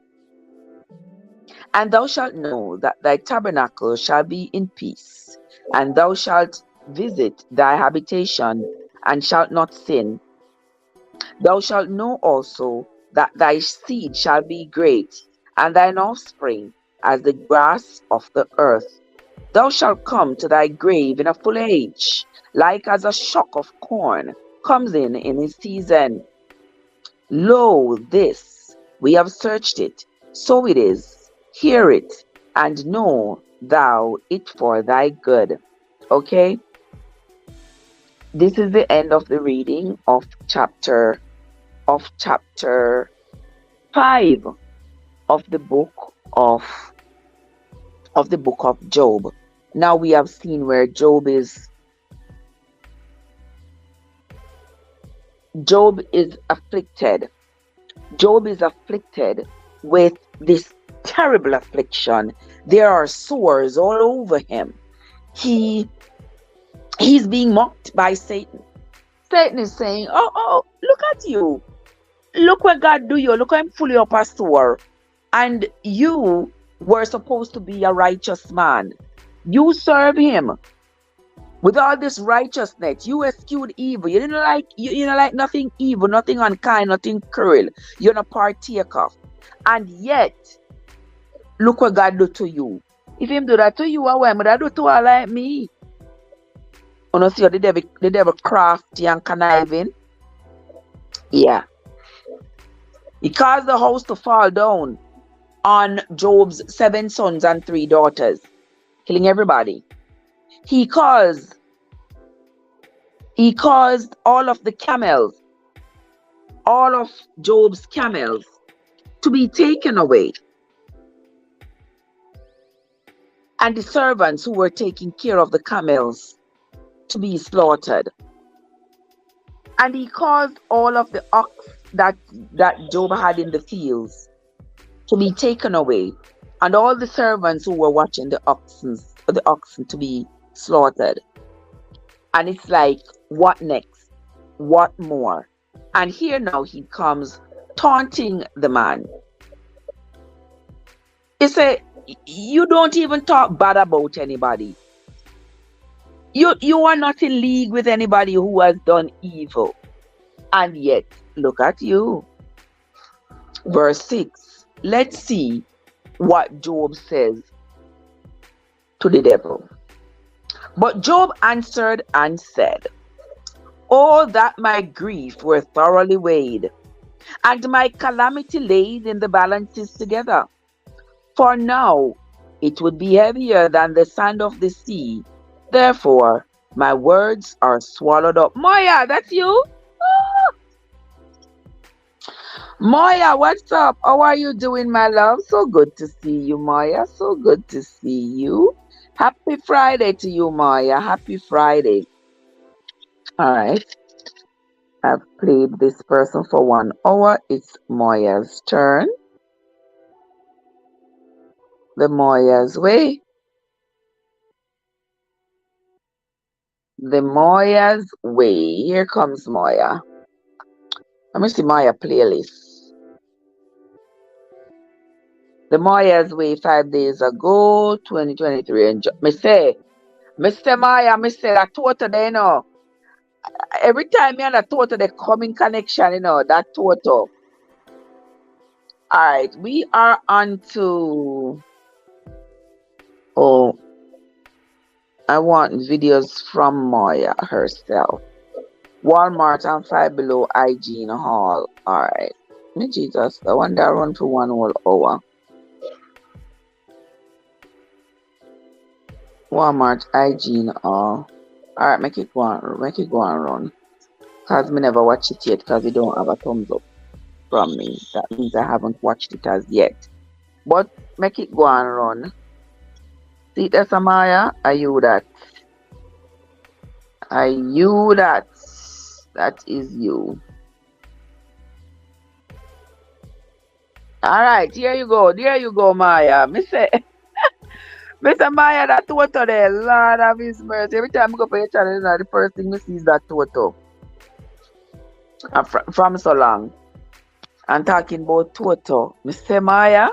And thou shalt know that thy tabernacle shall be in peace, and thou shalt visit thy habitation, and shalt not sin. Thou shalt know also that thy seed shall be great, and thine offspring as the grass of the earth. Thou shalt come to thy grave in a full age, like as a shock of corn comes in his season. Lo, this, we have searched it, so it is. Hear it, and know thou it for thy good. Okay? This is the end of the reading of chapter 5 of the book of Job. Now we have seen where Job is afflicted. Job is afflicted with this terrible affliction. There are sores all over him. He's being mocked by Satan. Satan is saying, oh, look at you. Look what God do you. Look how I'm fully up a sore. And you were supposed to be a righteous man. You serve him with all this righteousness. You eschewed evil. You didn't like nothing evil, nothing unkind, nothing cruel. You're not partake of. And yet, look what God do to you. If him do that to you, what would I do to her like me? You know, see the devil crafty and conniving. Yeah. He caused the house to fall down on Job's 7 sons and 3 daughters, killing everybody. He caused all of the camels, all of Job's camels, to be taken away. And the servants who were taking care of the camels to be slaughtered. And he caused all of the ox that Job had in the fields to be taken away, and all the servants who were watching the oxen to be slaughtered. And it's like, what next? What more? And here now he comes taunting the man. He said, you don't even talk bad about anybody. You are not in league with anybody who has done evil. And yet, look at you. Verse 6. Let's see what Job says to the devil. But Job answered and said, oh, that my grief were thoroughly weighed, and my calamity laid in the balances together. For now it would be heavier than the sand of the sea. Therefore my words are swallowed up. Moya, that's you? Ah! Moya, what's up? How are you doing, my love? So good to see you, Moya. So good to see you. Happy Friday to you, Moya. Happy Friday. All right. I've played this person for 1 hour. It's Moya's turn. The Moya's way. The Moya's way. Here comes Moya. Let me see Moya playlist. The Moya's way 5 days ago, 2023. And Mr. Maya, Mr. that total there, you know. Every time you're on a total, they come in connection, you know, that total. All right, we are on to. Oh, I want videos from Moya herself. Walmart and Five Below hygiene haul. All right. Me Jesus, I wonder I run for 1 whole hour. Walmart hygiene haul. All right, make it go on run. Cause me never watch it yet, cause it don't have a thumbs up from me. That means I haven't watched it as yet. But make it go on run. See that, Samaya? Are you that? Are you that? That is you. All right, here you go. There you go, Maya. Me say, Mr. Maya, that Toto there, Lord of His mercy. Every time I go for your channel, the first thing me see is that Toto. From so long. And talking about Toto. Mr. Maya,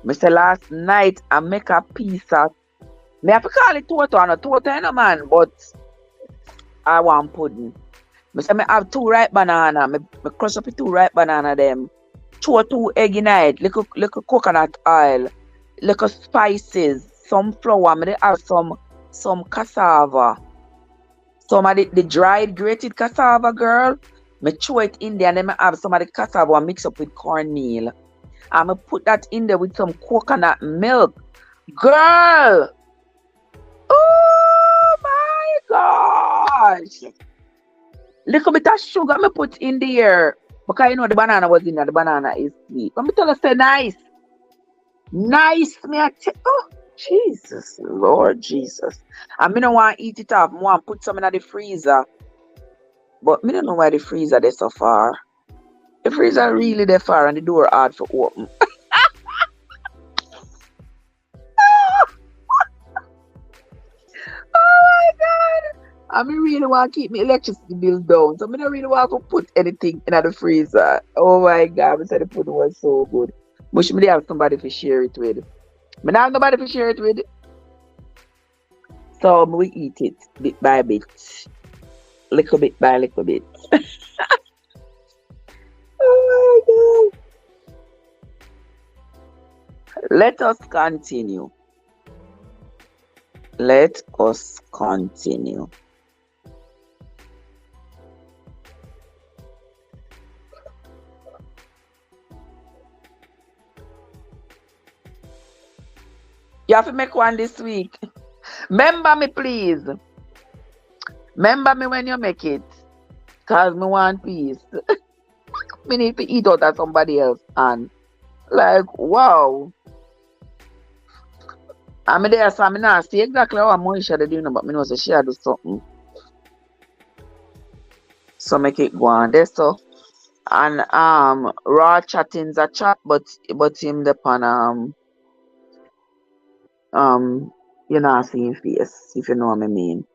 Mr. Last night I make a piece of. Me have to call it Toto, and a Toto, you know, man, but I want pudding. I say me have 2 ripe banana. Me crush up the 2 ripe banana them. 2 egg in it, little coconut oil, little spices, some flour. Me dey have some cassava. Some of the dried grated cassava, girl. Me throw it in there, and then me have some of the cassava mix up with cornmeal. And me put that in there with some coconut milk. Girl! Oh my gosh! Little bit of sugar me put in there. Because you know the banana was in there. The banana is sweet. Let me tell you, say nice. Nice, me. Oh, Jesus. Lord Jesus. And me don't want to eat it up. I want to put some in the freezer. But me don't know why the freezer is so far. The freezer really there far and the door hard for open. Oh my God. I really want to keep my electricity bill down. So I don't really want to put anything in the freezer. Oh my God. I said the food was so good. But me have somebody to share it with. Me not have nobody to share it with. So we eat it bit by bit. Little bit by little bit. Oh my God. Let us continue. Let us continue. You have to make one this week. Remember me, please. Remember me when you make it. Because me want peace. Me need to eat out of somebody else. And like, wow. I'm there, so I'm not see exactly how Moisha they doing, but me know so she do something. So make it go on there. So and raw chatting's a chat, but him depon you know seeing face, if you know what I mean.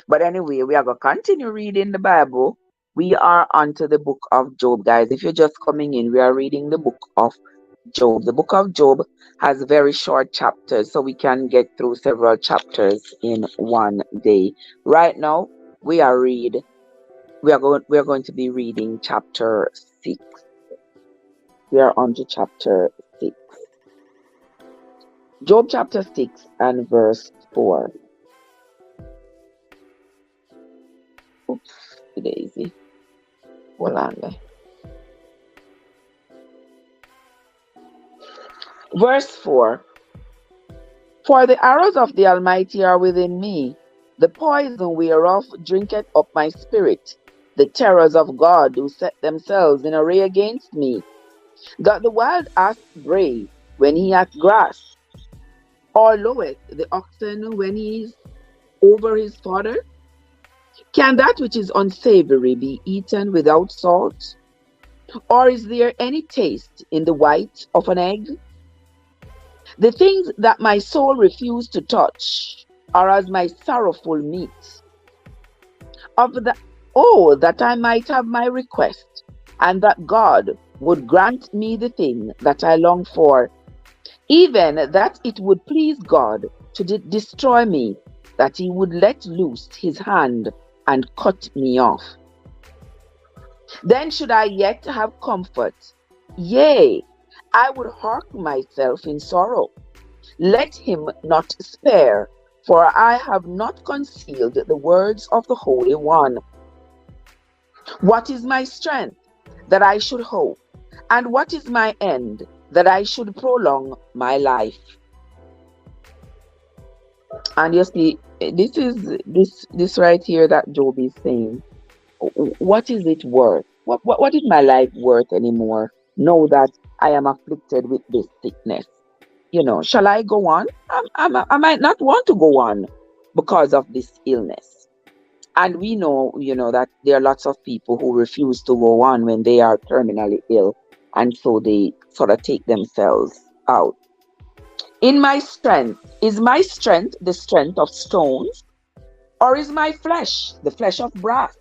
But anyway, we are gonna continue reading the Bible. We are onto the book of Job, guys. If you're just coming in, we are reading the book of Job. The book of Job has very short chapters, so we can get through several chapters in one day. Right now, we are going to be reading chapter 6. We are on to chapter 6. Job chapter 6 and verse 4. Oops, daisy. Hold on there. Verse 4. For the arrows of the Almighty are within me, the poison whereof drinketh up my spirit. The terrors of God do set themselves in array against me. Doth the wild ass bray when he hath grass? Or loweth the oxen when he is over his fodder? Can that which is unsavory be eaten without salt? Or is there any taste in the white of an egg? The things that my soul refused to touch are as my sorrowful meat. Oh, that I might have my request, and that God would grant me the thing that I long for, even that it would please God to destroy me, that he would let loose his hand and cut me off. Then should I yet have comfort, yea, I would hark myself in sorrow. Let him not spare, for I have not concealed the words of the Holy One. What is my strength, that I should hope? And what is my end, that I should prolong my life? And you see, this right here that Job is saying. What is it worth? What is my life worth anymore? Know that I am afflicted with this sickness. Shall I go on? I might not want to go on because of this illness. And we know, that there are lots of people who refuse to go on when they are terminally ill. And so they sort of take themselves out. In my strength, is my strength the strength of stones? Or is my flesh the flesh of brass?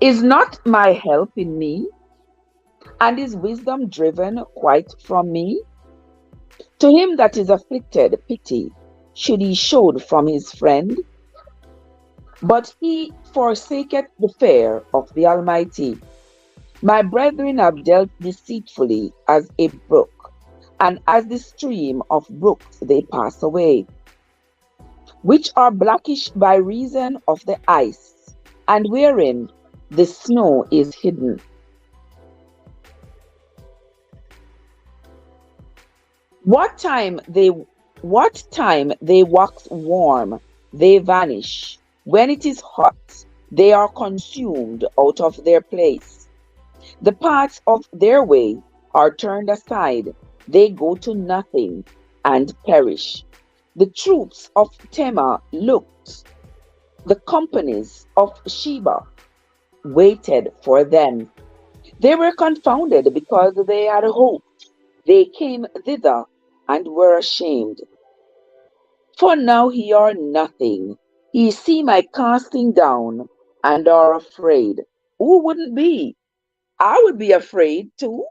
Is not my help in me? And is wisdom driven quite from me? To him that is afflicted, pity should he showed from his friend. But he forsaketh the fear of the Almighty. My brethren have dealt deceitfully as a brook, and as the stream of brooks they pass away, which are blackish by reason of the ice, and wherein the snow is hidden. What time they wax warm, they vanish. When it is hot, they are consumed out of their place. The paths of their way are turned aside. They go to nothing and perish. The troops of Tema looked. The companies of Sheba waited for them. They were confounded because they had hope. They came thither and were ashamed. For now ye are nothing. Ye see my casting down and are afraid. Who wouldn't be? I would be afraid too.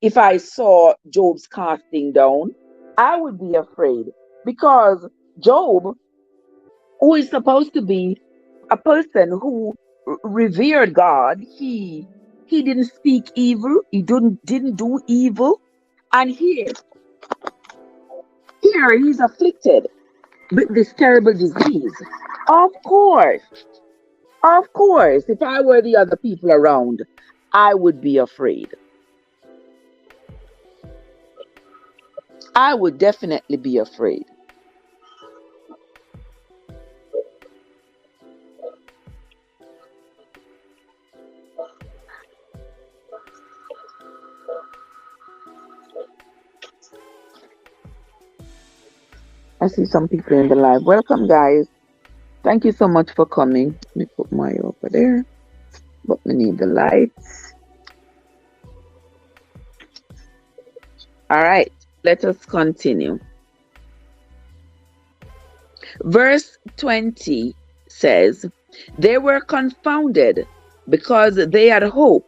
If I saw Job's casting down, I would be afraid, because Job, who is supposed to be a person who revered God, he didn't speak evil, he didn't do evil, and here he's afflicted with this terrible disease. Of course, if I were the other people around, I would be afraid. I would definitely be afraid. I see some people in the live. Welcome, guys. Thank you so much for coming. Let me put my over there. But we need the lights. All right, let us continue. Verse 20 says, they were confounded because they had hope.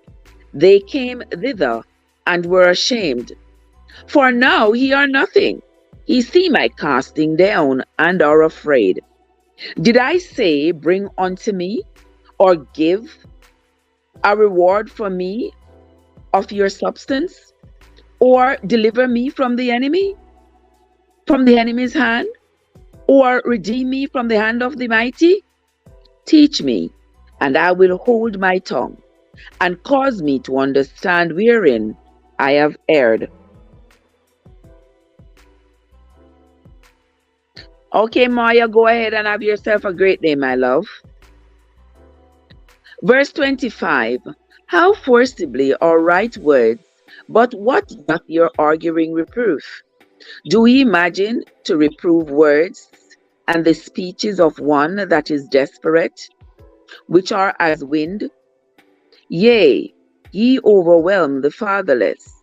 They came thither and were ashamed. For now ye are nothing. Ye see my casting down and are afraid. Did I say, bring unto me, or give a reward for me of your substance, or deliver me from the enemy, from the enemy's hand, or redeem me from the hand of the mighty? Teach me, and I will hold my tongue, and cause me to understand wherein I have erred. Okay, Maya, go ahead and have yourself a great day, my love. Verse 25, how forcibly are right words, but what doth your arguing reproof? Do we imagine to reprove words and the speeches of one that is desperate, which are as wind? Yea, ye overwhelm the fatherless,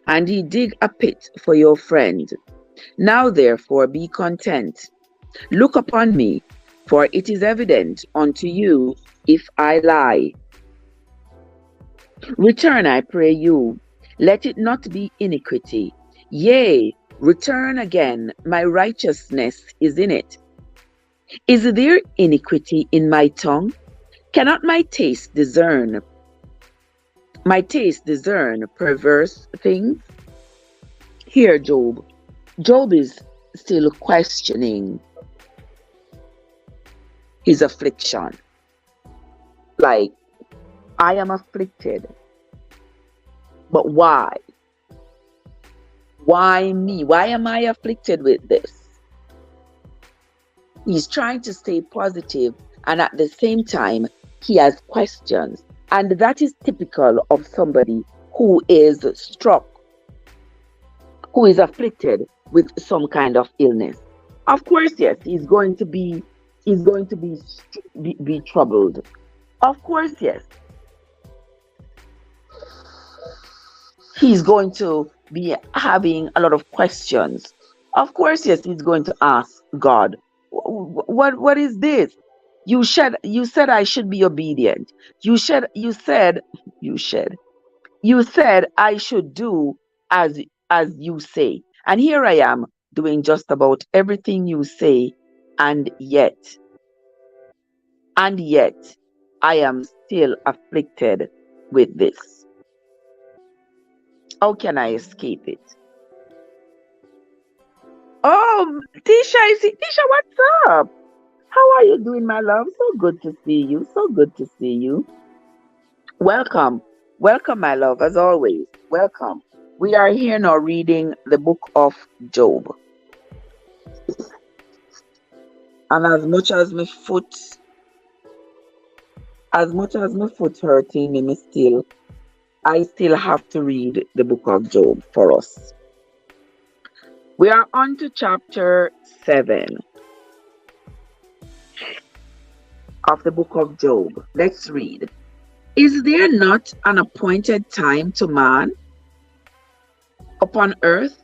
and ye dig a pit for your friend. Now therefore be content. Look upon me, for it is evident unto you if I lie. Return, I pray you, let it not be iniquity. Yea, return again, my righteousness is in it. Is there iniquity in my tongue? Cannot my taste discern? My taste discern perverse things. Here, Job. Job is still questioning his affliction. Like, I am afflicted, but why? Why me? Why am I afflicted with this? He's trying to stay positive, and at the same time, he has questions. And that is typical of somebody who is struck, who is afflicted with some kind of illness. Of course, yes, he's going to be troubled. Of course, yes. He's going to be having a lot of questions. Of course, yes, he's going to ask God, what is this? You said I should be obedient. You said you said I should do as you say. And here I am doing just about everything you say, and yet and yet I am still afflicted with this. How can I escape it? Oh, Tisha, what's up? How are you doing, my love? So good to see you. So good to see you. Welcome. Welcome, my love, as always. Welcome. We are here now reading the book of Job. And as much as my foot hurting me, I still have to read the book of Job for us. We are on to chapter 7 of the book of Job. Let's read. Is there not an appointed time to man upon earth?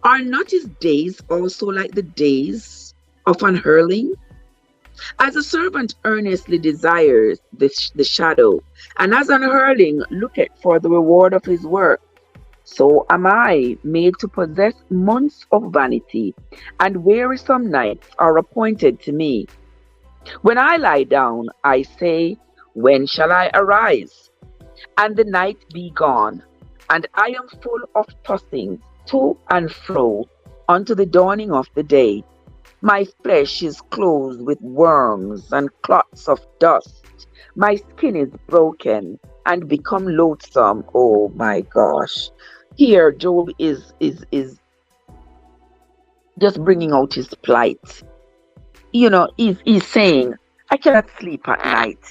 Are not his days also like the days of an hurling? As a servant earnestly desires the shadow, and as an hurling looketh for the reward of his work, so am I made to possess months of vanity, and wearisome nights are appointed to me. When I lie down, I say, when shall I arise? And the night be gone, and I am full of tossings to and fro unto the dawning of the day. My flesh is clothed with worms and clots of dust. My skin is broken and become loathsome. Oh my gosh. Here Job is just bringing out his plight. He's saying, I cannot sleep at night.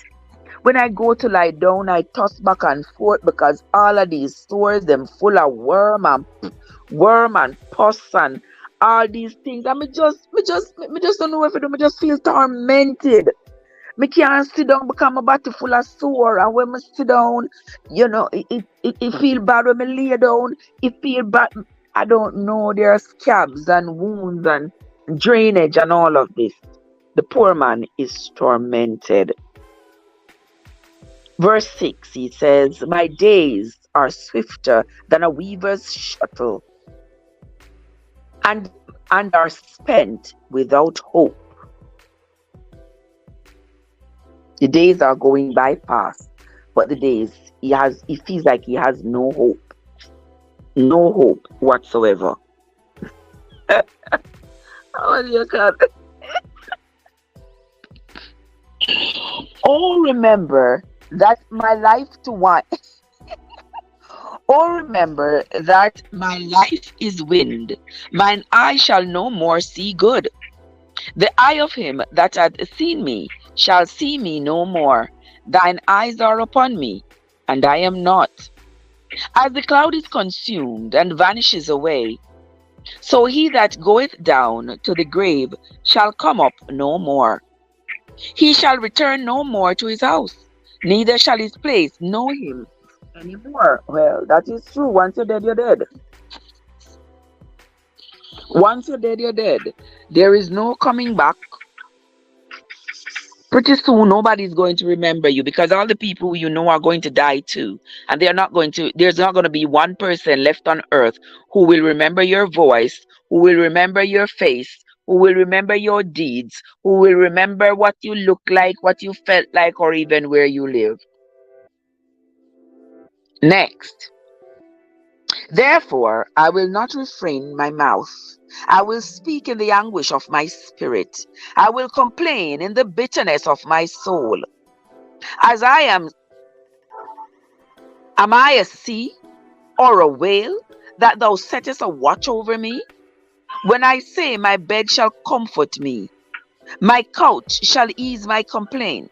When I go to lie down, I toss back and forth because all of these sores, them full of worm and pus and all these things. And me just don't know what to do. Me just feel tormented. Me can't sit down because my body full of sore. And when me sit down, it feel bad when me lay down. It feel bad. I don't know. There are scabs and wounds and drainage and all of this. The poor man is tormented. Verse 6, he says, my days are swifter than a weaver's shuttle, and are spent without hope. The days are going by fast, but the days he feels like he has no hope. No hope whatsoever. Oh, dear God. Oh, remember that my life is wind. Mine eye shall no more see good. The eye of him that hath seen me shall see me no more. Thine eyes are upon me, and I am not. As the cloud is consumed and vanishes away, so he that goeth down to the grave shall come up no more. He shall return no more to his house, neither shall his place know him anymore. Well, that is true. Once you're dead, you're dead. Once you're dead, you're dead. There is no coming back. Pretty soon, nobody's going to remember you because all the people you know are going to die too. And there's not going to be one person left on earth who will remember your voice, who will remember your face, who will remember your deeds, who will remember what you look like, what you felt like, or even where you live. Next, therefore, I will not refrain my mouth. I will speak in the anguish of my spirit. I will complain in the bitterness of my soul. As I am I a sea or a whale that thou settest a watch over me? When I say my bed shall comfort me, my couch shall ease my complaint,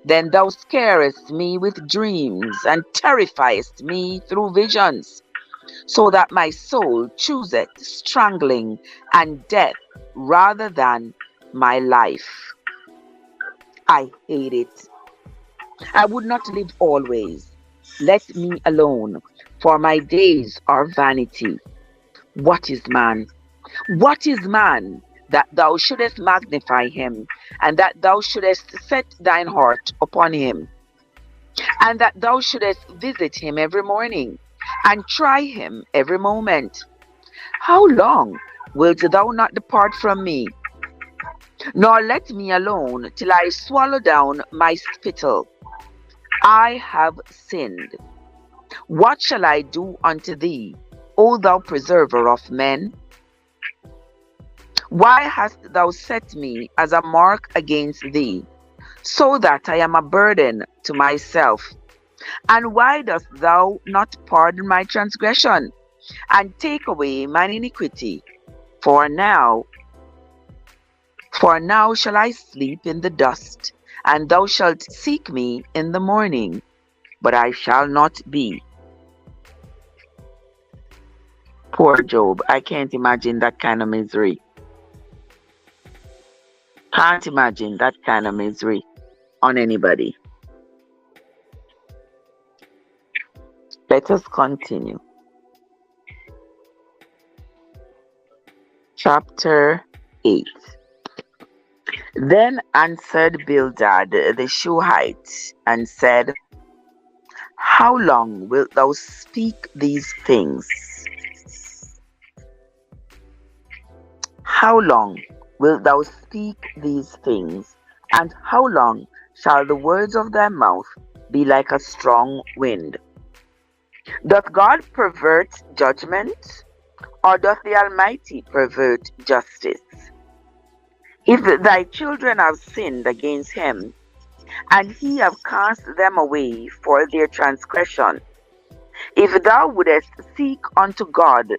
then thou scarest me with dreams and terrifiest me through visions, so that my soul chooseth strangling and death rather than my life. I hate it. I would not live always. Let me alone, for my days are vanity. What is man? What is man, that thou shouldest magnify him, and that thou shouldest set thine heart upon him, and that thou shouldest visit him every morning, and try him every moment? How long wilt thou not depart from me, nor let me alone till I swallow down my spittle? I have sinned. What shall I do unto thee, O thou preserver of men? Why hast thou set me as a mark against thee, so that I am a burden to myself? And why dost thou not pardon my transgression, and take away mine iniquity? For now shall I sleep in the dust, and thou shalt seek me in the morning, but I shall not be. Poor Job. I can't imagine that kind of misery. Can't imagine that kind of misery on anybody. Let us continue. Chapter 8. Then answered Bildad the Shuhite and said, How long wilt thou speak these things? How long wilt thou speak these things? And how long shall the words of thy mouth be like a strong wind? Doth God pervert judgment, or doth the Almighty pervert justice? If thy children have sinned against him, and he have cast them away for their transgression, if thou wouldest seek unto God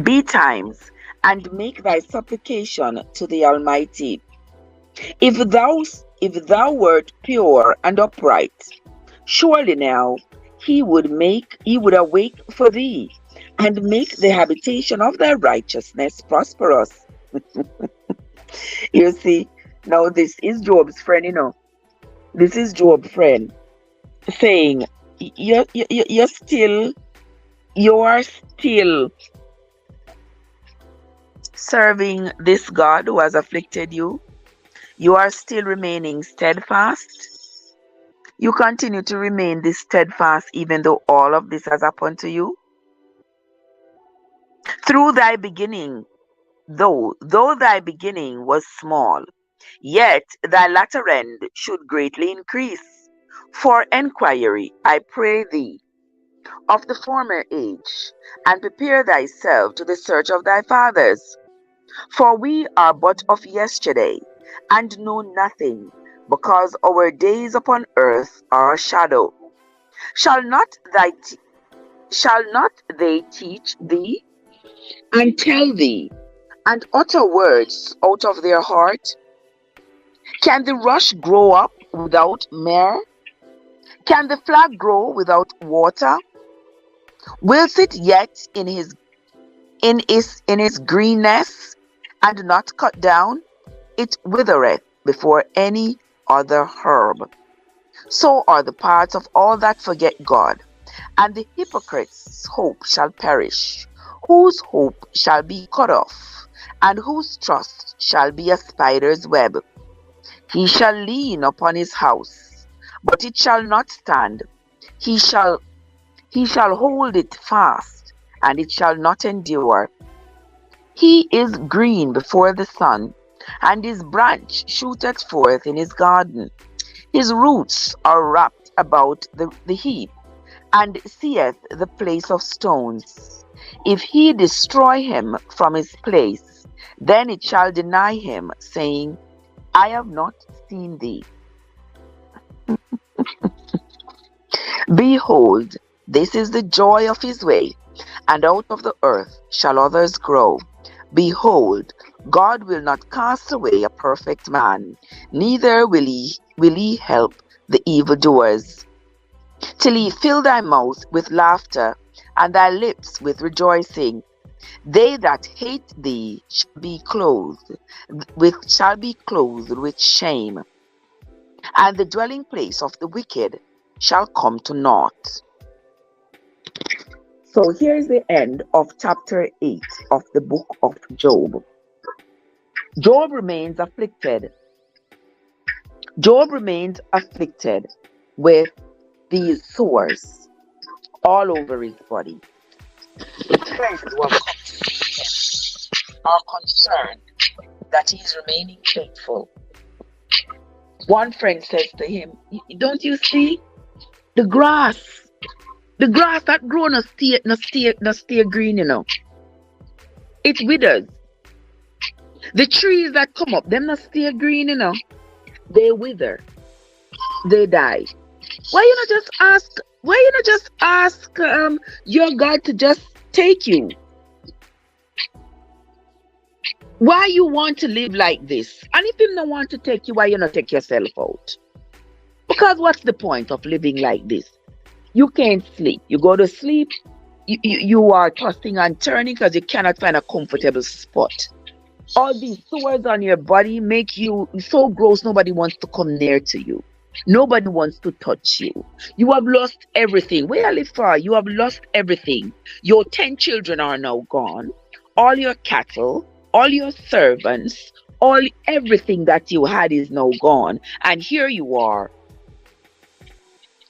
betimes, and make thy supplication to the Almighty, if thou wert pure and upright, surely now he would awake for thee, and make the habitation of thy righteousness prosperous. You see, now this is Job's friend, This is Job's friend saying, you are still serving this God who has afflicted you. You are still remaining steadfast. You continue to remain this steadfast even though all of this has happened to you. Through thy beginning, though thy beginning was small, yet thy latter end should greatly increase. For enquiry, I pray thee, of the former age, and prepare thyself to the search of thy fathers. For we are but of yesterday, and know nothing, because our days upon earth are a shadow. Shall not they teach thee, and tell thee, and utter words out of their heart? Can the rush grow up without myrrh? Can the flag grow without water? Wills it yet in its greenness, and not cut down? It withereth before any other herb. So are the paths of all that forget God, and the hypocrite's hope shall perish, whose hope shall be cut off, and whose trust shall be a spider's web. He shall lean upon his house, but it shall not stand. He shall hold it fast, and it shall not endure. He is green before the sun, and his branch shooteth forth in his garden. His roots are wrapped about the heap, and seeth the place of stones. If he destroy him from his place, then it shall deny him, saying, I have not seen thee. Behold, this is the joy of his way, and out of the earth shall others grow. Behold, God will not cast away a perfect man, neither will he help the evildoers. Till he fill thy mouth with laughter, and thy lips with rejoicing. They that hate thee shall be clothed with shame, and the dwelling place of the wicked shall come to naught. So here's the end of chapter 8 of the book of Job. Job remains afflicted. Job remains afflicted with these sores all over his body. His friends who have come to see him are concerned that he is remaining faithful. One friend says to him, don't you see the grass that grow no stay green, it withers. The trees that come up, them not stay green, they wither, they die. Why you not just ask your God to just take you? Why you want to live like this? And if him not want to take you, why you not take yourself out? Because what's the point of living like this? You can't sleep. You go to sleep, you are tossing and turning because you cannot find a comfortable spot. All these sores on your body make you so gross, nobody wants to come near to you. Nobody wants to touch you. You have lost everything. Where you live for, you have lost everything. Your 10 children are now gone. All your cattle, all your servants, everything that you had is now gone. And here you are,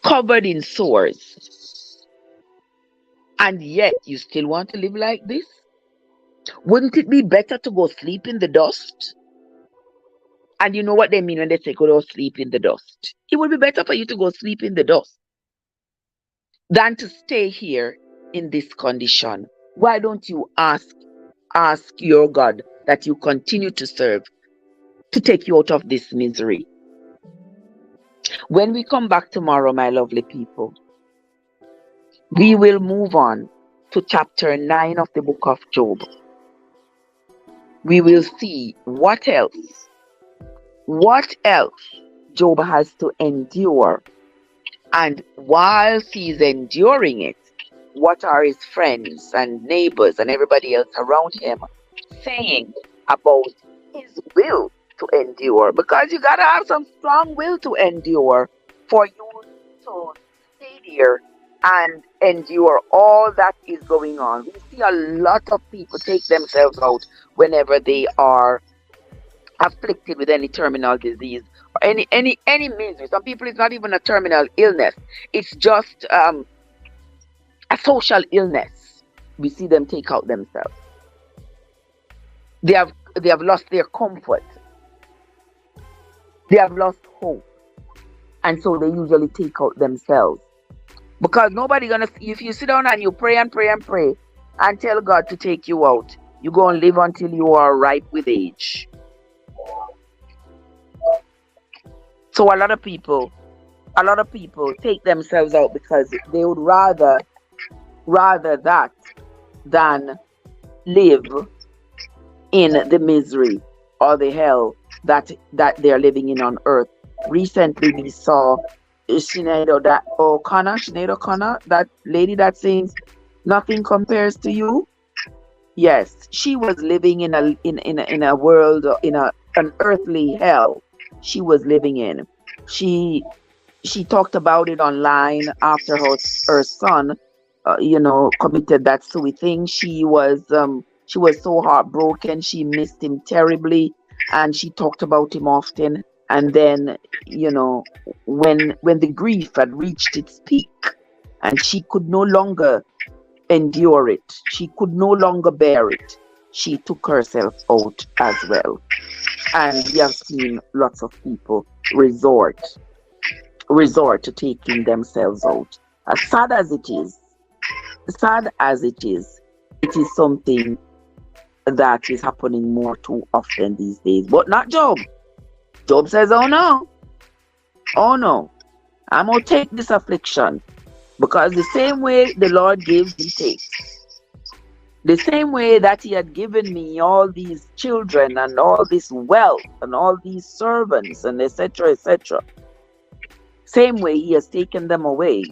covered in sores. And yet you still want to live like this? Wouldn't it be better to go sleep in the dust? And you know what they mean when they say go sleep in the dust. It would be better for you to go sleep in the dust than to stay here in this condition. Why don't you ask your God that you continue to serve to take you out of this misery? When we come back tomorrow, my lovely people, we will move on to chapter 9 of the book of Job. We will see what else Job has to endure. And whilst he's enduring it, what are his friends and neighbors and everybody else around him saying about his will to endure? Because you got to have some strong will to endure for you to stay there and endure all that is going on. We see a lot of people take themselves out whenever they are afflicted with any terminal disease or any misery. Some people, it's not even a terminal illness. It's just a social illness. We see them take out themselves. They have lost their comfort. They have lost hope. And so they usually take out themselves. Because nobody gonna see, if you sit down and you pray and pray and pray and tell God to take you out, you're gonna live until you are ripe with age. So a lot of people take themselves out because they would rather that than live in the misery or the hell that they're living in on earth. Recently we saw Sinead O'Connor, that lady that sings "Nothing Compares to You." Yes, she was living in a world, an earthly hell. She was living in. She talked about it online after her son, committed that silly thing. She was so heartbroken. She missed him terribly, and she talked about him often. And then, when the grief had reached its peak, and she could no longer endure it, she could no longer bear it, she took herself out as well. And we have seen lots of people resort resort to taking themselves out. As sad as it is something that is happening more too often these days. But not Job. Job says, oh no, I'm going to take this affliction, because the same way the Lord gives, he takes. The same way that he had given me all these children and all this wealth and all these servants and etc., same way he has taken them away.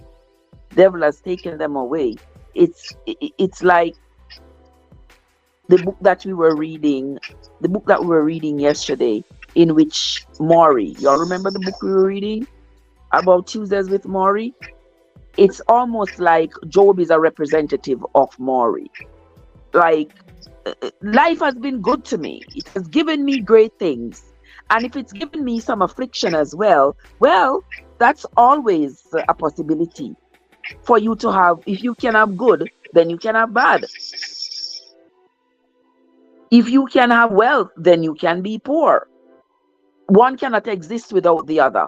Devil has taken them away. It's like the book that we were reading yesterday, in which Maury, y'all remember the book we were reading about Tuesdays with Maury? It's almost like Job is a representative of Maury. Like, life has been good to me. It has given me great things. And if it's given me some affliction as well, that's always a possibility for you to have. If you can have good, then you can have bad. If you can have wealth, then you can be poor. One cannot exist without the other.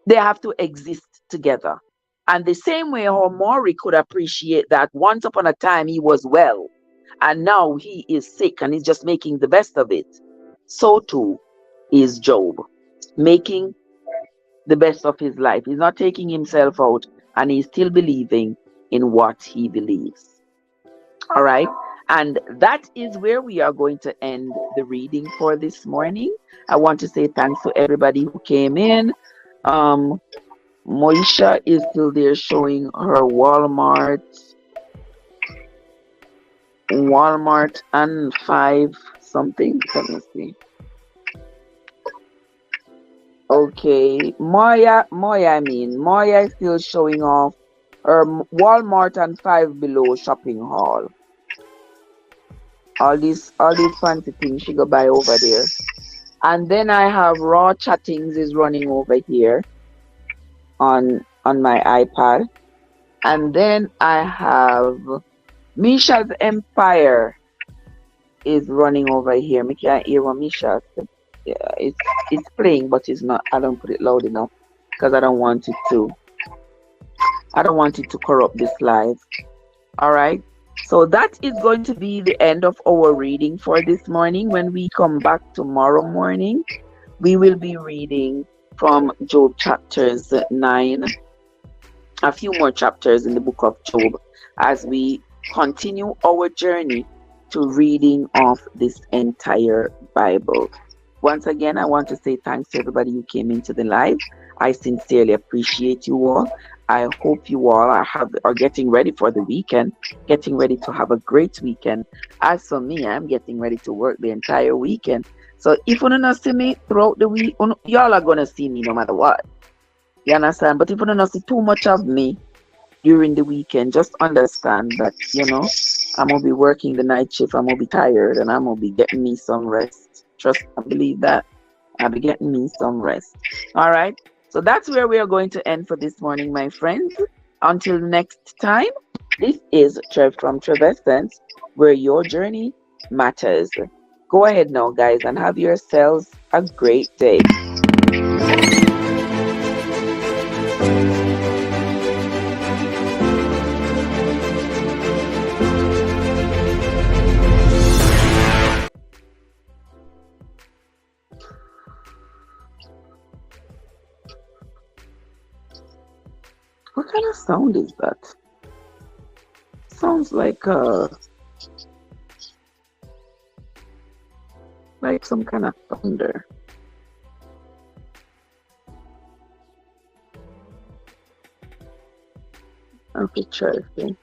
They have to exist together. And the same way how Maury could appreciate that once upon a time he was well, and now he is sick and he's just making the best of it, so too is Job, making the best of his life. He's not taking himself out, and he's still believing in what he believes. All right. And that is where we are going to end the reading for this morning. I want to say thanks to everybody who came in. Moisha is still there showing her Walmart and 5 something. Let me see. Okay, Moya is still showing off her Walmart and 5 Below shopping haul. All these fancy things she go buy over there. And then I have Raw Chattings is running over here on my iPad. And then I have Misha's Empire is running over here. I can't hear what Misha said. Yeah, it's playing, but it's not. I don't put it loud enough because I don't want it to corrupt this live. All right. So that is going to be the end of our reading for this morning. When we come back tomorrow morning, we will be reading from Job chapters 9, a few more chapters in the book of Job, as we continue our journey to reading of this entire Bible. Once again, I want to say thanks to everybody who came into the live. I sincerely appreciate you all. I hope you all are getting ready for the weekend, getting ready to have a great weekend. As for me, I'm getting ready to work the entire weekend. So if you don't see me throughout the week, y'all are going to see me no matter what. You understand? But if you don't see too much of me during the weekend, just understand that, I'm going to be working the night shift. I'm going to be tired, and I'm going to be getting me some rest. Trust and believe that. I'll be getting me some rest. All right. So that's where we are going to end for this morning, my friends. Until next time, this is Trev from Trevessence, where your journey matters. Go ahead now, guys, and have yourselves a great day. What kind of sound is that? Sounds like some kind of thunder. Okay, try again.